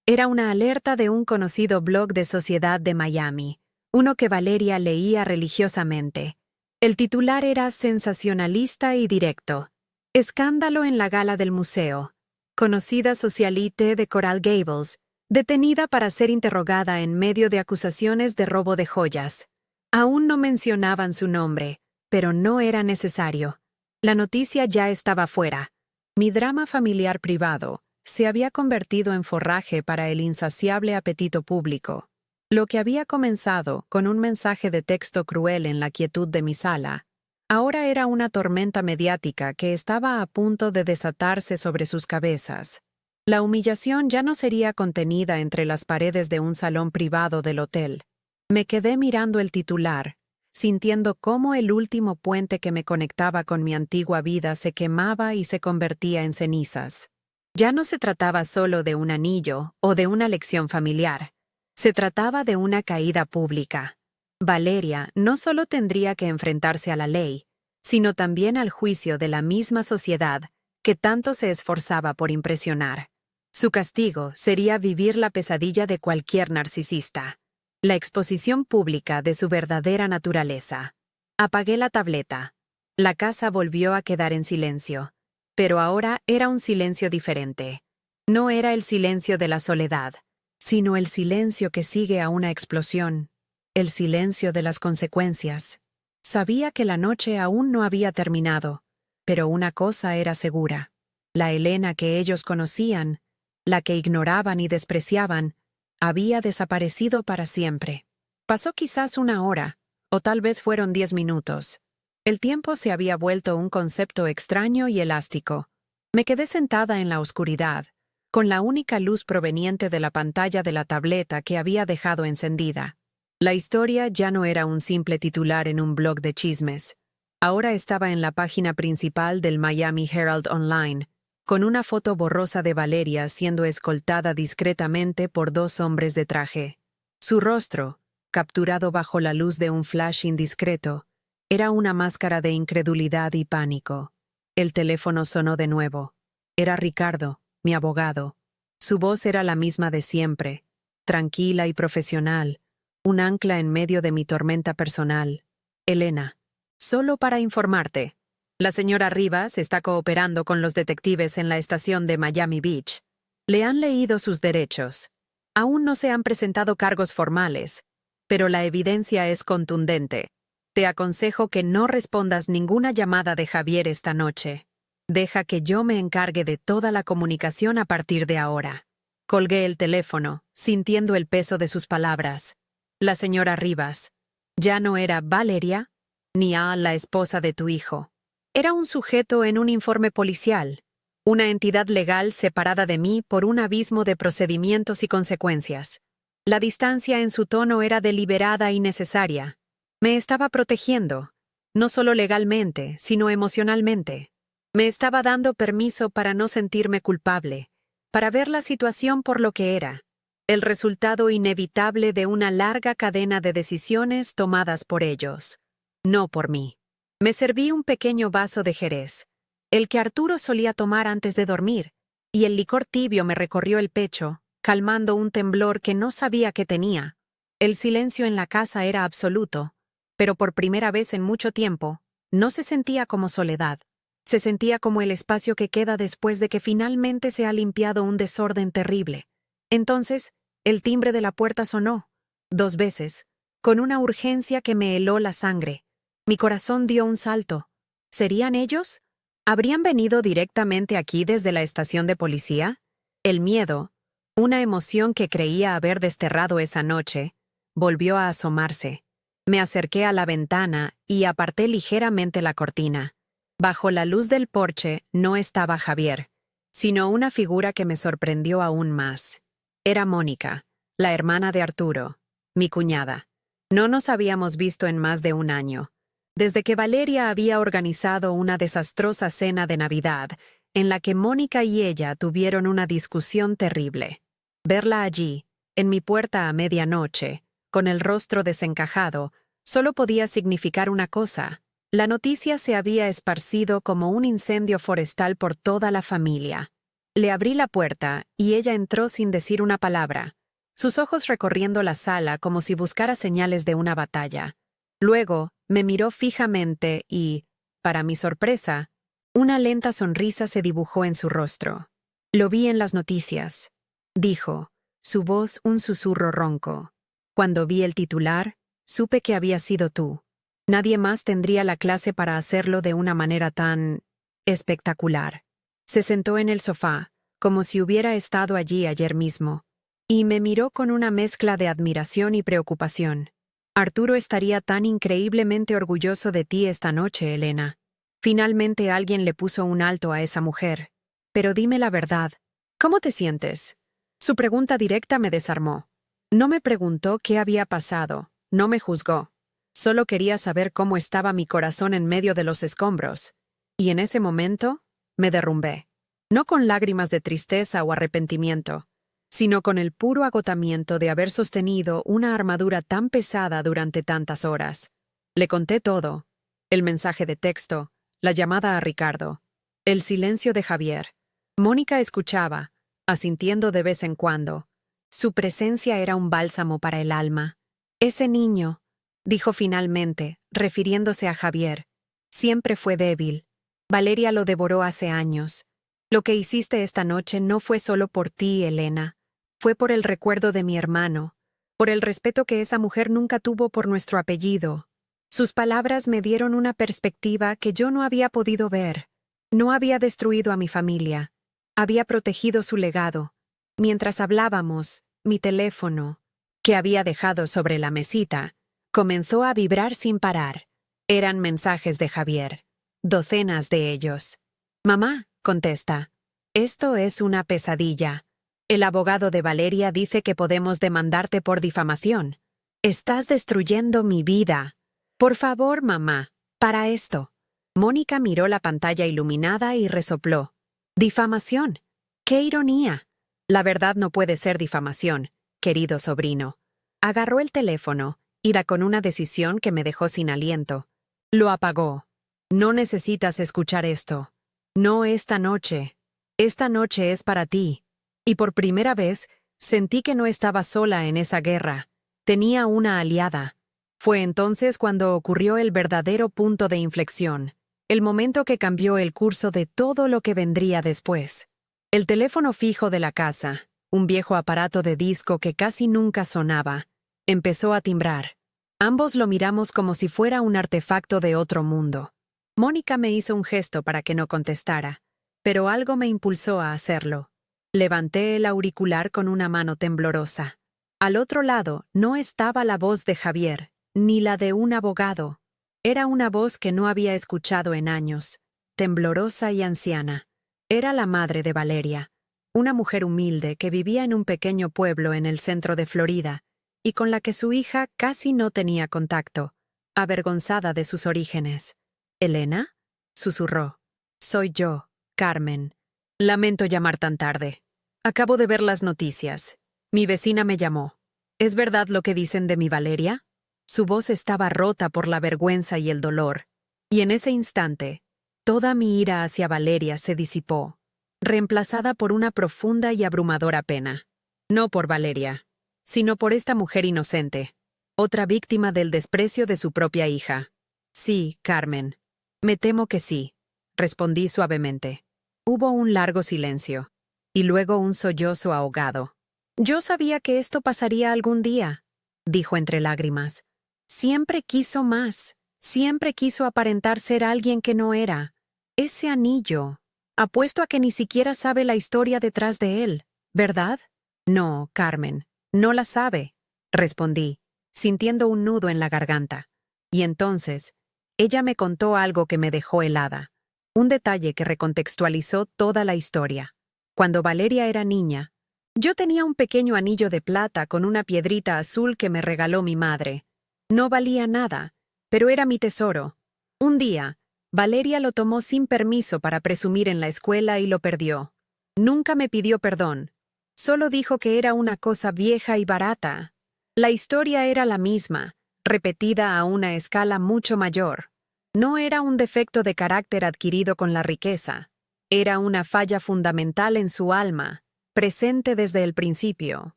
Era una alerta de un conocido blog de sociedad de Miami, uno que Valeria leía religiosamente. El titular era sensacionalista y directo. Escándalo en la gala del museo. Conocida socialite de Coral Gables, detenida para ser interrogada en medio de acusaciones de robo de joyas. Aún no mencionaban su nombre, pero no era necesario. La noticia ya estaba fuera. Mi drama familiar privado se había convertido en forraje para el insaciable apetito público. Lo que había comenzado con un mensaje de texto cruel en la quietud de mi sala, ahora era una tormenta mediática que estaba a punto de desatarse sobre sus cabezas. La humillación ya no sería contenida entre las paredes de un salón privado del hotel. Me quedé mirando el titular, sintiendo cómo el último puente que me conectaba con mi antigua vida se quemaba y se convertía en cenizas. Ya no se trataba solo de un anillo o de una lección familiar. Se trataba de una caída pública. Valeria no solo tendría que enfrentarse a la ley, sino también al juicio de la misma sociedad que tanto se esforzaba por impresionar. Su castigo sería vivir la pesadilla de cualquier narcisista. La exposición pública de su verdadera naturaleza. Apagué la tableta. La casa volvió a quedar en silencio. Pero ahora era un silencio diferente. No era el silencio de la soledad, sino el silencio que sigue a una explosión. El silencio de las consecuencias. Sabía que la noche aún no había terminado, pero una cosa era segura. La Elena que ellos conocían, la que ignoraban y despreciaban, había desaparecido para siempre. Pasó quizás una hora, o tal vez fueron 10 minutos. El tiempo se había vuelto un concepto extraño y elástico. Me quedé sentada en la oscuridad, con la única luz proveniente de la pantalla de la tableta que había dejado encendida. La historia ya no era un simple titular en un blog de chismes. Ahora estaba en la página principal del Miami Herald Online, con una foto borrosa de Valeria siendo escoltada discretamente por 2 hombres de traje. Su rostro, capturado bajo la luz de un flash indiscreto, era una máscara de incredulidad y pánico. El teléfono sonó de nuevo. Era Ricardo, mi abogado. Su voz era la misma de siempre, tranquila y profesional, un ancla en medio de mi tormenta personal. Elena, solo para informarte. La señora Rivas está cooperando con los detectives en la estación de Miami Beach. Le han leído sus derechos. Aún no se han presentado cargos formales, pero la evidencia es contundente. Te aconsejo que no respondas ninguna llamada de Javier esta noche. Deja que yo me encargue de toda la comunicación a partir de ahora. Colgué el teléfono, sintiendo el peso de sus palabras. La señora Rivas ya no era Valeria, ni la esposa de tu hijo. Era un sujeto en un informe policial, una entidad legal separada de mí por un abismo de procedimientos y consecuencias. La distancia en su tono era deliberada y necesaria. Me estaba protegiendo, no solo legalmente, sino emocionalmente. Me estaba dando permiso para no sentirme culpable, para ver la situación por lo que era, el resultado inevitable de una larga cadena de decisiones tomadas por ellos, no por mí. Me serví un pequeño vaso de jerez, el que Arturo solía tomar antes de dormir, y el licor tibio me recorrió el pecho, calmando un temblor que no sabía que tenía. El silencio en la casa era absoluto, pero por primera vez en mucho tiempo, no se sentía como soledad. Se sentía como el espacio que queda después de que finalmente se ha limpiado un desorden terrible. Entonces, el timbre de la puerta sonó, 2 veces, con una urgencia que me heló la sangre. Mi corazón dio un salto. ¿Serían ellos? ¿Habrían venido directamente aquí desde la estación de policía? El miedo, una emoción que creía haber desterrado esa noche, volvió a asomarse. Me acerqué a la ventana y aparté ligeramente la cortina. Bajo la luz del porche no estaba Javier, sino una figura que me sorprendió aún más. Era Mónica, la hermana de Arturo, mi cuñada. No nos habíamos visto en más de 1 año, desde que Valeria había organizado una desastrosa cena de Navidad, en la que Mónica y ella tuvieron una discusión terrible. Verla allí, en mi puerta a medianoche, con el rostro desencajado, solo podía significar una cosa. La noticia se había esparcido como un incendio forestal por toda la familia. Le abrí la puerta y ella entró sin decir una palabra, sus ojos recorriendo la sala como si buscara señales de una batalla. Luego, me miró fijamente y, para mi sorpresa, una lenta sonrisa se dibujó en su rostro. Lo vi en las noticias, dijo, su voz un susurro ronco. Cuando vi el titular, supe que había sido tú. Nadie más tendría la clase para hacerlo de una manera tan espectacular. Se sentó en el sofá, como si hubiera estado allí ayer mismo, y me miró con una mezcla de admiración y preocupación. Arturo estaría tan increíblemente orgulloso de ti esta noche, Elena. Finalmente alguien le puso un alto a esa mujer. Pero dime la verdad, ¿Cómo te sientes? Su pregunta directa me desarmó. No me preguntó qué había pasado, no me juzgó. Solo quería saber cómo estaba mi corazón en medio de los escombros. Y en ese momento, me derrumbé. No con lágrimas de tristeza o arrepentimiento, sino con el puro agotamiento de haber sostenido una armadura tan pesada durante tantas horas. Le conté todo: el mensaje de texto, la llamada a Ricardo, el silencio de Javier. Mónica escuchaba, asintiendo de vez en cuando. Su presencia era un bálsamo para el alma. Ese niño, dijo finalmente, refiriéndose a Javier, siempre fue débil. Valeria lo devoró hace años. Lo que hiciste esta noche no fue solo por ti, Elena. Fue por el recuerdo de mi hermano, por el respeto que esa mujer nunca tuvo por nuestro apellido. Sus palabras me dieron una perspectiva que yo no había podido ver. No había destruido a mi familia. Había protegido su legado. Mientras hablábamos, mi teléfono, que había dejado sobre la mesita, comenzó a vibrar sin parar. Eran mensajes de Javier. Docenas de ellos. «Mamá», contesta, «esto es una pesadilla. El abogado de Valeria dice que podemos demandarte por difamación. Estás destruyendo mi vida. Por favor, mamá, para esto». Mónica miró la pantalla iluminada y resopló. «Difamación. ¡Qué ironía! La verdad no puede ser difamación, querido sobrino». Agarró el teléfono, ira con una decisión que me dejó sin aliento. Lo apagó. «No necesitas escuchar esto. No esta noche. Esta noche es para ti». Y por primera vez, sentí que no estaba sola en esa guerra. Tenía una aliada. Fue entonces cuando ocurrió el verdadero punto de inflexión, el momento que cambió el curso de todo lo que vendría después. El teléfono fijo de la casa, un viejo aparato de disco que casi nunca sonaba, empezó a timbrar. Ambos lo miramos como si fuera un artefacto de otro mundo. Mónica me hizo un gesto para que no contestara, pero algo me impulsó a hacerlo. Levanté el auricular con una mano temblorosa. Al otro lado no estaba la voz de Javier, ni la de un abogado. Era una voz que no había escuchado en años, temblorosa y anciana. Era la madre de Valeria, una mujer humilde que vivía en un pequeño pueblo en el centro de Florida, y con la que su hija casi no tenía contacto, avergonzada de sus orígenes. «¿Elena?», susurró. «Soy yo, Carmen. Lamento llamar tan tarde. Acabo de ver las noticias. Mi vecina me llamó. ¿Es verdad lo que dicen de mi Valeria?». Su voz estaba rota por la vergüenza y el dolor, y en ese instante, toda mi ira hacia Valeria se disipó, reemplazada por una profunda y abrumadora pena. No por Valeria, sino por esta mujer inocente, otra víctima del desprecio de su propia hija. «Sí, Carmen. Me temo que sí», respondí suavemente. Hubo un largo silencio, y luego un sollozo ahogado. «Yo sabía que esto pasaría algún día», dijo entre lágrimas. «Siempre quiso más, siempre quiso aparentar ser alguien que no era. Ese anillo. Apuesto a que ni siquiera sabe la historia detrás de él, ¿verdad?». «No, Carmen, no la sabe», respondí, sintiendo un nudo en la garganta. Y entonces, ella me contó algo que me dejó helada. Un detalle que recontextualizó toda la historia. Cuando Valeria era niña, yo tenía un pequeño anillo de plata con una piedrita azul que me regaló mi madre. No valía nada, pero era mi tesoro. Un día, Valeria lo tomó sin permiso para presumir en la escuela y lo perdió. Nunca me pidió perdón. Solo dijo que era una cosa vieja y barata. La historia era la misma, repetida a una escala mucho mayor. No era un defecto de carácter adquirido con la riqueza. Era una falla fundamental en su alma, presente desde el principio.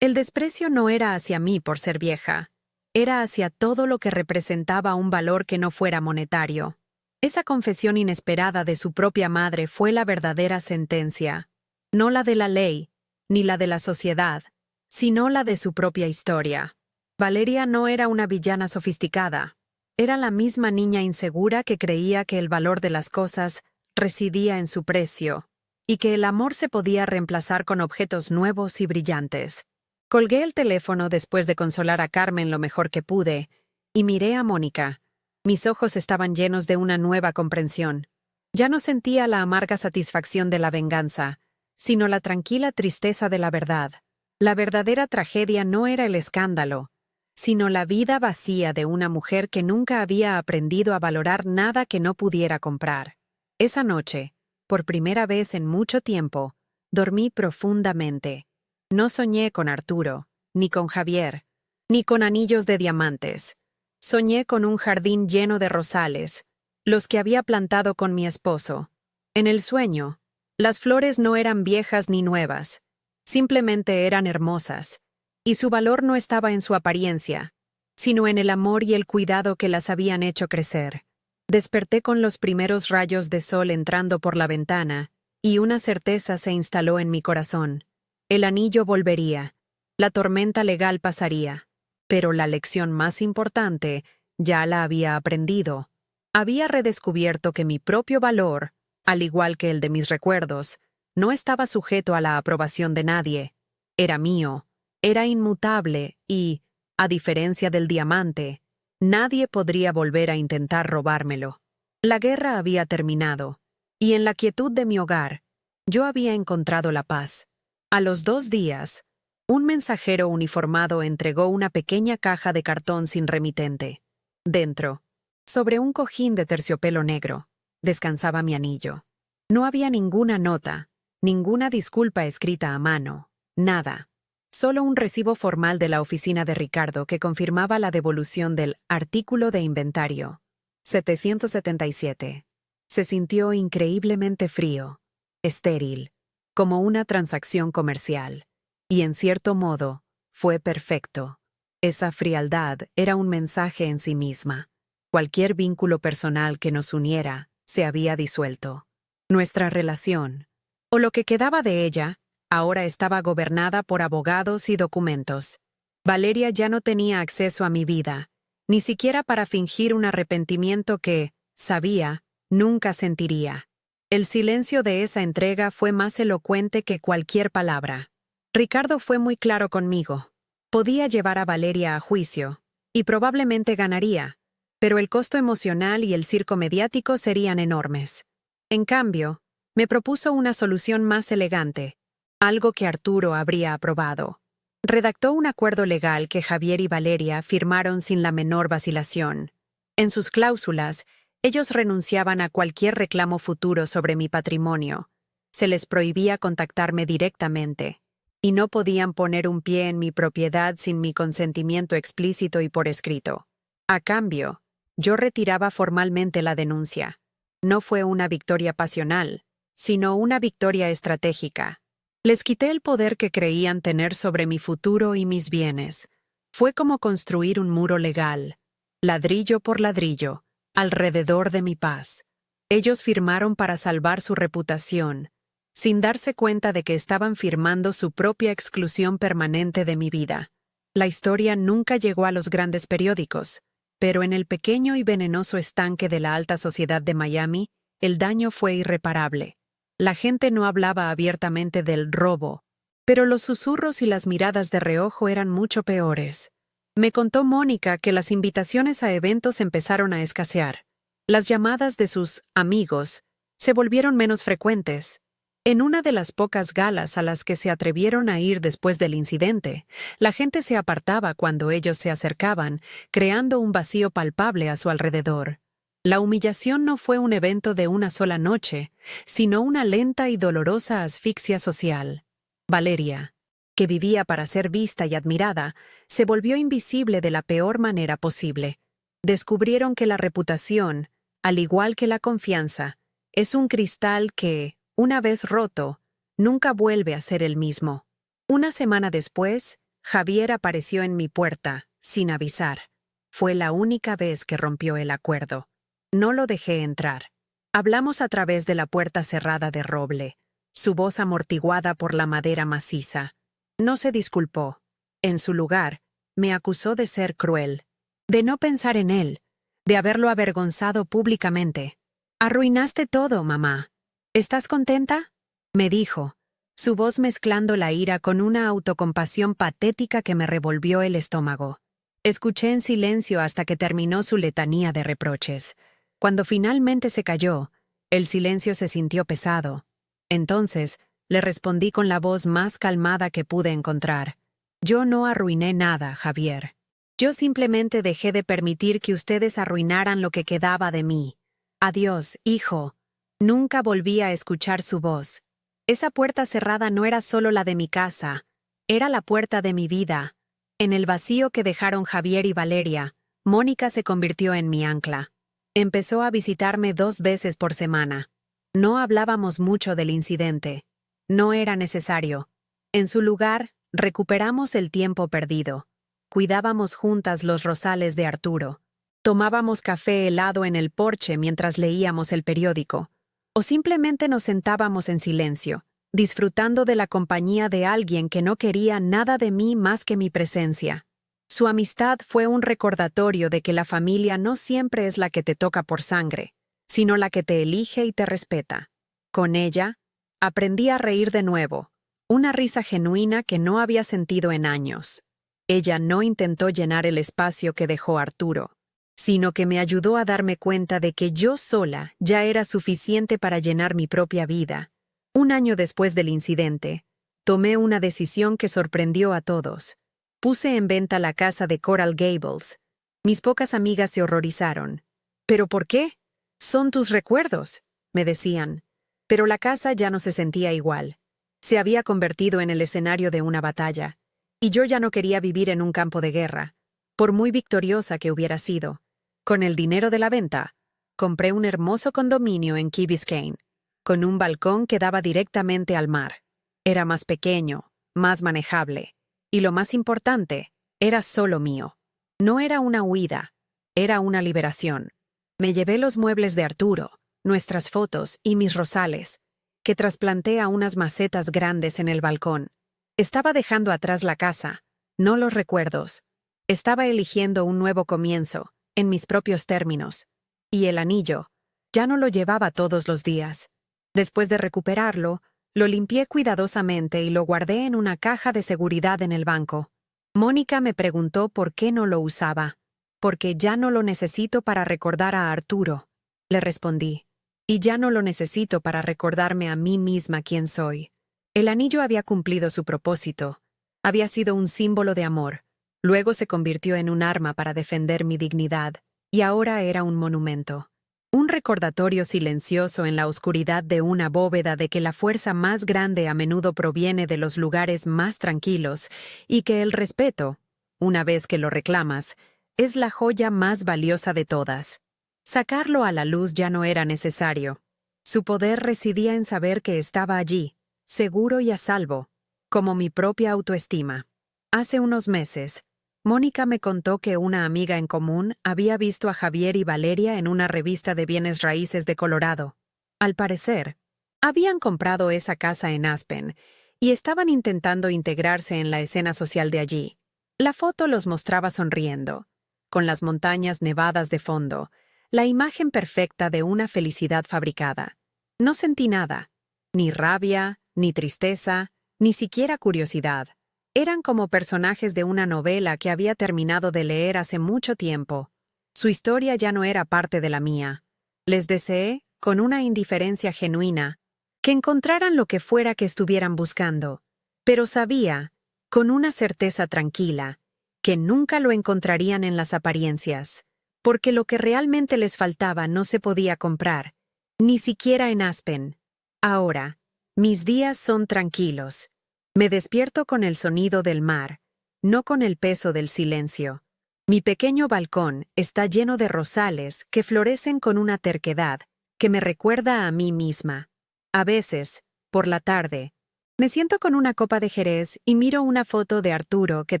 El desprecio no era hacia mí por ser vieja. Era hacia todo lo que representaba un valor que no fuera monetario. Esa confesión inesperada de su propia madre fue la verdadera sentencia. No la de la ley, ni la de la sociedad, sino la de su propia historia. Valeria no era una villana sofisticada. Era la misma niña insegura que creía que el valor de las cosas residía en su precio, y que el amor se podía reemplazar con objetos nuevos y brillantes. Colgué el teléfono después de consolar a Carmen lo mejor que pude, y miré a Mónica. Mis ojos estaban llenos de una nueva comprensión. Ya no sentía la amarga satisfacción de la venganza, sino la tranquila tristeza de la verdad. La verdadera tragedia no era el escándalo, sino la vida vacía de una mujer que nunca había aprendido a valorar nada que no pudiera comprar. Esa noche, por primera vez en mucho tiempo, dormí profundamente. No soñé con Arturo, ni con Javier, ni con anillos de diamantes. Soñé con un jardín lleno de rosales, los que había plantado con mi esposo. En el sueño, las flores no eran viejas ni nuevas, simplemente eran hermosas, y su valor no estaba en su apariencia, sino en el amor y el cuidado que las habían hecho crecer. Desperté con los primeros rayos de sol entrando por la ventana, y una certeza se instaló en mi corazón. El anillo volvería, la tormenta legal pasaría, pero la lección más importante ya la había aprendido. Había redescubierto que mi propio valor, al igual que el de mis recuerdos, no estaba sujeto a la aprobación de nadie. Era mío, era inmutable y, a diferencia del diamante, nadie podría volver a intentar robármelo. La guerra había terminado, y en la quietud de mi hogar, yo había encontrado la paz. A los 2 días, un mensajero uniformado entregó una pequeña caja de cartón sin remitente. Dentro, sobre un cojín de terciopelo negro, descansaba mi anillo. No había ninguna nota, ninguna disculpa escrita a mano, nada. Solo un recibo formal de la oficina de Ricardo que confirmaba la devolución del artículo de inventario. 777. Se sintió increíblemente frío, estéril, como una transacción comercial. Y en cierto modo, fue perfecto. Esa frialdad era un mensaje en sí misma. Cualquier vínculo personal que nos uniera se había disuelto. Nuestra relación, o lo que quedaba de ella, ahora estaba gobernada por abogados y documentos. Valeria ya no tenía acceso a mi vida, ni siquiera para fingir un arrepentimiento que, sabía, nunca sentiría. El silencio de esa entrega fue más elocuente que cualquier palabra. Ricardo fue muy claro conmigo. Podía llevar a Valeria a juicio, y probablemente ganaría, pero el costo emocional y el circo mediático serían enormes. En cambio, me propuso una solución más elegante, algo que Arturo habría aprobado. Redactó un acuerdo legal que Javier y Valeria firmaron sin la menor vacilación. En sus cláusulas, ellos renunciaban a cualquier reclamo futuro sobre mi patrimonio. Se les prohibía contactarme directamente, y no podían poner un pie en mi propiedad sin mi consentimiento explícito y por escrito. A cambio, yo retiraba formalmente la denuncia. No fue una victoria pasional, sino una victoria estratégica. Les quité el poder que creían tener sobre mi futuro y mis bienes. Fue como construir un muro legal, ladrillo por ladrillo, alrededor de mi paz. Ellos firmaron para salvar su reputación, sin darse cuenta de que estaban firmando su propia exclusión permanente de mi vida. La historia nunca llegó a los grandes periódicos, pero en el pequeño y venenoso estanque de la alta sociedad de Miami, el daño fue irreparable. La gente no hablaba abiertamente del robo, pero los susurros y las miradas de reojo eran mucho peores. Me contó Mónica que las invitaciones a eventos empezaron a escasear. Las llamadas de sus amigos se volvieron menos frecuentes. En una de las pocas galas a las que se atrevieron a ir después del incidente, la gente se apartaba cuando ellos se acercaban, creando un vacío palpable a su alrededor. La humillación no fue un evento de una sola noche, sino una lenta y dolorosa asfixia social. Valeria, que vivía para ser vista y admirada, se volvió invisible de la peor manera posible. Descubrieron que la reputación, al igual que la confianza, es un cristal que, una vez roto, nunca vuelve a ser el mismo. Una semana después, Javier apareció en mi puerta, sin avisar. Fue la única vez que rompió el acuerdo. No lo dejé entrar. Hablamos a través de la puerta cerrada de roble, su voz amortiguada por la madera maciza. No se disculpó. En su lugar, me acusó de ser cruel, de no pensar en él, de haberlo avergonzado públicamente. «Arruinaste todo, mamá. ¿Estás contenta?», me dijo, su voz mezclando la ira con una autocompasión patética que me revolvió el estómago. Escuché en silencio hasta que terminó su letanía de reproches. Cuando finalmente se calló, el silencio se sintió pesado. Entonces, Le respondí con la voz más calmada que pude encontrar. Yo no arruiné nada, Javier. Yo simplemente dejé de permitir que ustedes arruinaran lo que quedaba de mí. Adiós, hijo. Nunca volví a escuchar su voz. Esa puerta cerrada no era solo la de mi casa, era la puerta de mi vida. En el vacío que dejaron Javier y Valeria, Mónica se convirtió en mi ancla. Empezó a visitarme 2 veces por semana. No hablábamos mucho del incidente. No era necesario. En su lugar, recuperamos el tiempo perdido. Cuidábamos juntas los rosales de Arturo. Tomábamos café helado en el porche mientras leíamos el periódico. O simplemente nos sentábamos en silencio, disfrutando de la compañía de alguien que no quería nada de mí más que mi presencia. Su amistad fue un recordatorio de que la familia no siempre es la que te toca por sangre, sino la que te elige y te respeta. Con ella, aprendí a reír de nuevo, una risa genuina que no había sentido en años. Ella no intentó llenar el espacio que dejó Arturo, sino que me ayudó a darme cuenta de que yo sola ya era suficiente para llenar mi propia vida. 1 año después del incidente, tomé una decisión que sorprendió a todos. Puse en venta la casa de Coral Gables. Mis pocas amigas se horrorizaron. ¿Pero por qué? Son tus recuerdos, me decían. Pero la casa ya no se sentía igual. Se había convertido en el escenario de una batalla. Y yo ya no quería vivir en un campo de guerra, por muy victoriosa que hubiera sido. Con el dinero de la venta, compré un hermoso condominio en Key Biscayne, con un balcón que daba directamente al mar. Era más pequeño, más manejable, y lo más importante, era solo mío. No era una huida, era una liberación. Me llevé los muebles de Arturo, nuestras fotos y mis rosales, que trasplanté a unas macetas grandes en el balcón. Estaba dejando atrás la casa, no los recuerdos. Estaba eligiendo un nuevo comienzo, en mis propios términos. Y el anillo, ya no lo llevaba todos los días. Después de recuperarlo, lo limpié cuidadosamente y lo guardé en una caja de seguridad en el banco. Mónica me preguntó por qué no lo usaba. Porque ya no lo necesito para recordar a Arturo, le respondí. Y ya no lo necesito para recordarme a mí misma quién soy. El anillo había cumplido su propósito. Había sido un símbolo de amor. Luego se convirtió en un arma para defender mi dignidad, y ahora era un monumento. Un recordatorio silencioso en la oscuridad de una bóveda de que la fuerza más grande a menudo proviene de los lugares más tranquilos y que el respeto, una vez que lo reclamas, es la joya más valiosa de todas. Sacarlo a la luz ya no era necesario. Su poder residía en saber que estaba allí, seguro y a salvo, como mi propia autoestima. Hace unos meses, Mónica me contó que una amiga en común había visto a Javier y Valeria en una revista de bienes raíces de Colorado. Al parecer, habían comprado esa casa en Aspen y estaban intentando integrarse en la escena social de allí. La foto los mostraba sonriendo, con las montañas nevadas de fondo, la imagen perfecta de una felicidad fabricada. No sentí nada, ni rabia, ni tristeza, ni siquiera curiosidad. Eran como personajes de una novela que había terminado de leer hace mucho tiempo. Su historia ya no era parte de la mía. Les deseé, con una indiferencia genuina, que encontraran lo que fuera que estuvieran buscando, pero sabía, con una certeza tranquila, que nunca lo encontrarían en las apariencias, porque lo que realmente les faltaba no se podía comprar, ni siquiera en Aspen. Ahora, mis días son tranquilos. Me despierto con el sonido del mar, no con el peso del silencio. Mi pequeño balcón está lleno de rosales que florecen con una terquedad que me recuerda a mí misma. A veces, por la tarde, me siento con una copa de Jerez y miro una foto de Arturo que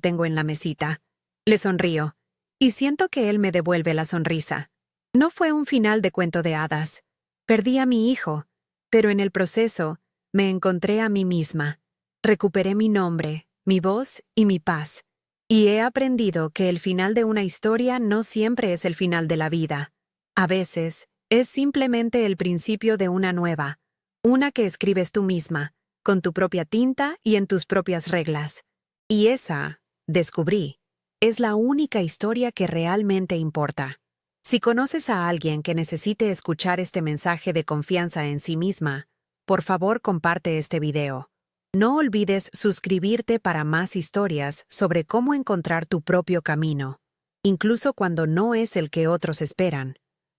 tengo en la mesita. Le sonrío, y siento que él me devuelve la sonrisa. No fue un final de cuento de hadas. Perdí a mi hijo, pero en el proceso me encontré a mí misma. Recuperé mi nombre, mi voz y mi paz. Y he aprendido que el final de una historia no siempre es el final de la vida. A veces, es simplemente el principio de una nueva, una que escribes tú misma, con tu propia tinta y en tus propias reglas. Y esa, descubrí, es la única historia que realmente importa. Si conoces a alguien que necesite escuchar este mensaje de confianza en sí misma, por favor comparte este video. No olvides suscribirte para más historias sobre cómo encontrar tu propio camino, incluso cuando no es el que otros esperan.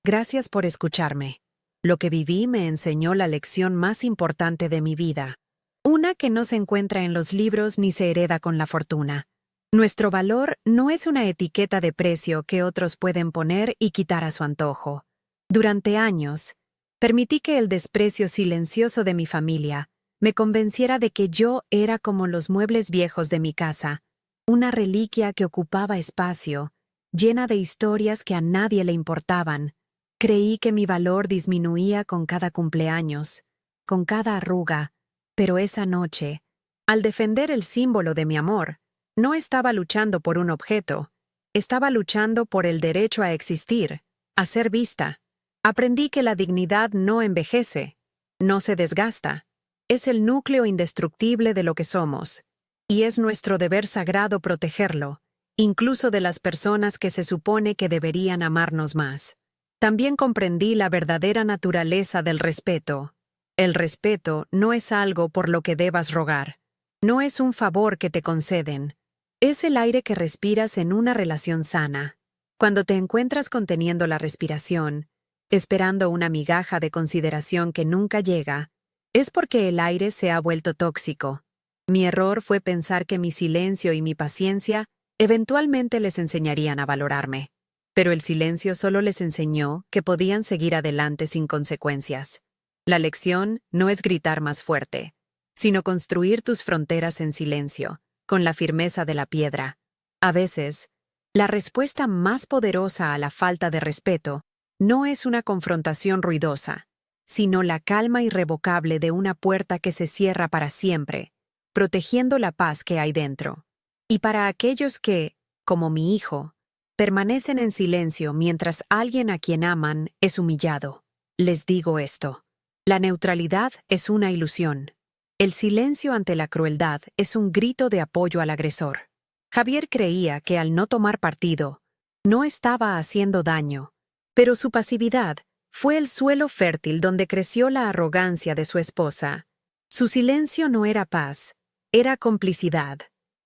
Gracias por escucharme. Lo que viví me enseñó la lección más importante de mi vida. Una que no se encuentra en los libros ni se hereda con la fortuna. Nuestro valor no es una etiqueta de precio que otros pueden poner y quitar a su antojo. Durante años, permití que el desprecio silencioso de mi familia me convenciera de que yo era como los muebles viejos de mi casa, una reliquia que ocupaba espacio, llena de historias que a nadie le importaban. Creí que mi valor disminuía con cada cumpleaños, con cada arruga, pero esa noche, al defender el símbolo de mi amor, no estaba luchando por un objeto, estaba luchando por el derecho a existir, a ser vista. Aprendí que la dignidad no envejece, no se desgasta. Es el núcleo indestructible de lo que somos, y es nuestro deber sagrado protegerlo, incluso de las personas que se supone que deberían amarnos más. También comprendí la verdadera naturaleza del respeto. El respeto no es algo por lo que debas rogar. No es un favor que te conceden. Es el aire que respiras en una relación sana. Cuando te encuentras conteniendo la respiración, esperando una migaja de consideración que nunca llega, es porque el aire se ha vuelto tóxico. Mi error fue pensar que mi silencio y mi paciencia eventualmente les enseñarían a valorarme. Pero el silencio solo les enseñó que podían seguir adelante sin consecuencias. La lección no es gritar más fuerte, sino construir tus fronteras en silencio, con la firmeza de la piedra. A veces, la respuesta más poderosa a la falta de respeto no es una confrontación ruidosa, sino la calma irrevocable de una puerta que se cierra para siempre, protegiendo la paz que hay dentro. Y para aquellos que, como mi hijo, permanecen en silencio mientras alguien a quien aman es humillado, les digo esto: la neutralidad es una ilusión. El silencio ante la crueldad es un grito de apoyo al agresor. Javier creía que al no tomar partido, no estaba haciendo daño, pero su pasividad fue el suelo fértil donde creció la arrogancia de su esposa. Su silencio no era paz, era complicidad.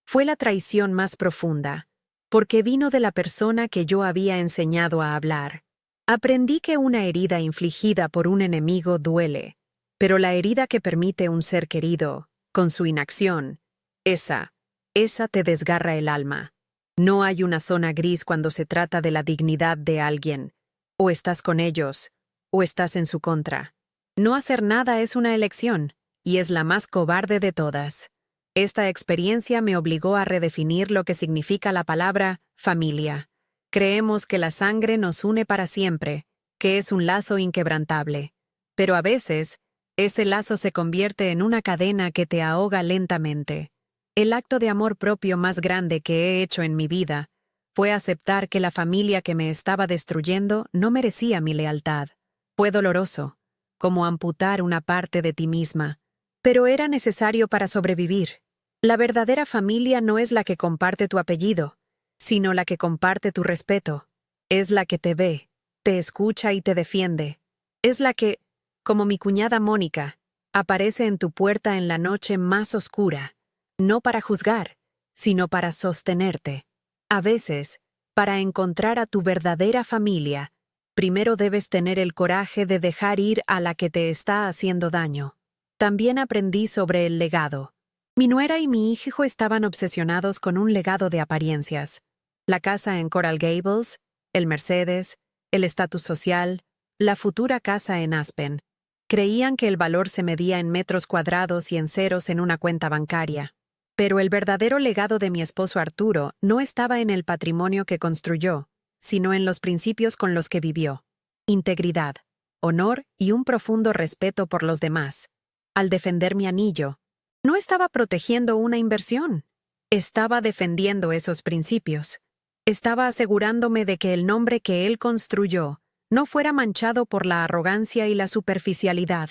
Fue la traición más profunda, porque vino de la persona que yo había enseñado a hablar. Aprendí que una herida infligida por un enemigo duele, pero la herida que permite un ser querido, con su inacción, esa te desgarra el alma. No hay una zona gris cuando se trata de la dignidad de alguien. O estás con ellos, o estás en su contra. No hacer nada es una elección, y es la más cobarde de todas. Esta experiencia me obligó a redefinir lo que significa la palabra familia. Creemos que la sangre nos une para siempre, que es un lazo inquebrantable. Pero a veces, ese lazo se convierte en una cadena que te ahoga lentamente. El acto de amor propio más grande que he hecho en mi vida fue aceptar que la familia que me estaba destruyendo no merecía mi lealtad. Fue doloroso, como amputar una parte de ti misma, pero era necesario para sobrevivir. La verdadera familia no es la que comparte tu apellido, sino la que comparte tu respeto. Es la que te ve, te escucha y te defiende. Es la que, como mi cuñada Mónica, aparece en tu puerta en la noche más oscura, no para juzgar, sino para sostenerte. A veces, para encontrar a tu verdadera familia, primero debes tener el coraje de dejar ir a la que te está haciendo daño. También aprendí sobre el legado. Mi nuera y mi hijo estaban obsesionados con un legado de apariencias. La casa en Coral Gables, el Mercedes, el estatus social, la futura casa en Aspen. Creían que el valor se medía en metros cuadrados y en ceros en una cuenta bancaria. Pero el verdadero legado de mi esposo Arturo no estaba en el patrimonio que construyó, sino en los principios con los que vivió. Integridad, honor y un profundo respeto por los demás. Al defender mi anillo, no estaba protegiendo una inversión. Estaba defendiendo esos principios. Estaba asegurándome de que el nombre que él construyó no fuera manchado por la arrogancia y la superficialidad.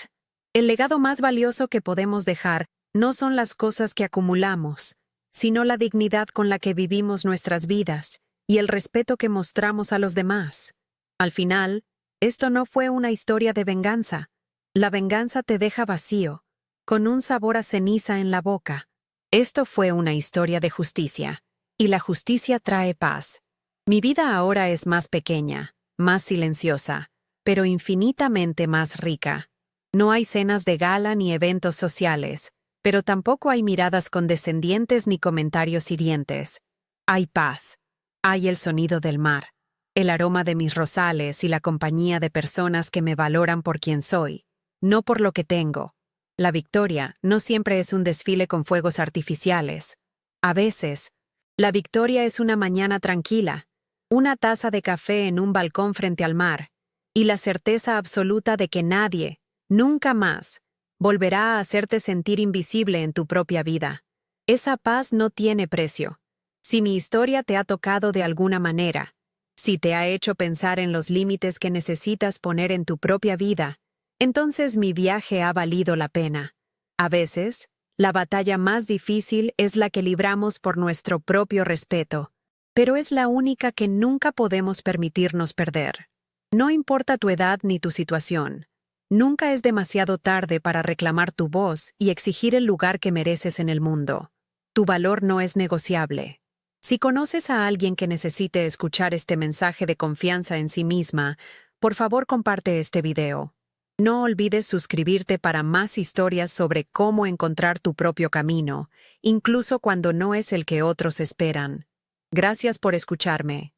El legado más valioso que podemos dejar no son las cosas que acumulamos, sino la dignidad con la que vivimos nuestras vidas y el respeto que mostramos a los demás. Al final, esto no fue una historia de venganza, La venganza te deja vacío, con un sabor a ceniza en la boca. Esto fue una historia de justicia, y la justicia trae paz. Mi vida ahora es más pequeña, más silenciosa, pero infinitamente más rica. No hay cenas de gala ni eventos sociales, pero tampoco hay miradas condescendientes ni comentarios hirientes. Hay paz. Hay el sonido del mar, el aroma de mis rosales y la compañía de personas que me valoran por quien soy, no por lo que tengo. La victoria no siempre es un desfile con fuegos artificiales. A veces, la victoria es una mañana tranquila, una taza de café en un balcón frente al mar, y la certeza absoluta de que nadie, nunca más, volverá a hacerte sentir invisible en tu propia vida. Esa paz no tiene precio. Si mi historia te ha tocado de alguna manera, si te ha hecho pensar en los límites que necesitas poner en tu propia vida, entonces mi viaje ha valido la pena. A veces, la batalla más difícil es la que libramos por nuestro propio respeto, pero es la única que nunca podemos permitirnos perder. No importa tu edad ni tu situación. Nunca es demasiado tarde para reclamar tu voz y exigir el lugar que mereces en el mundo. Tu valor no es negociable. Si conoces a alguien que necesite escuchar este mensaje de confianza en sí misma, por favor comparte este video. No olvides suscribirte para más historias sobre cómo encontrar tu propio camino, incluso cuando no es el que otros esperan. Gracias por escucharme.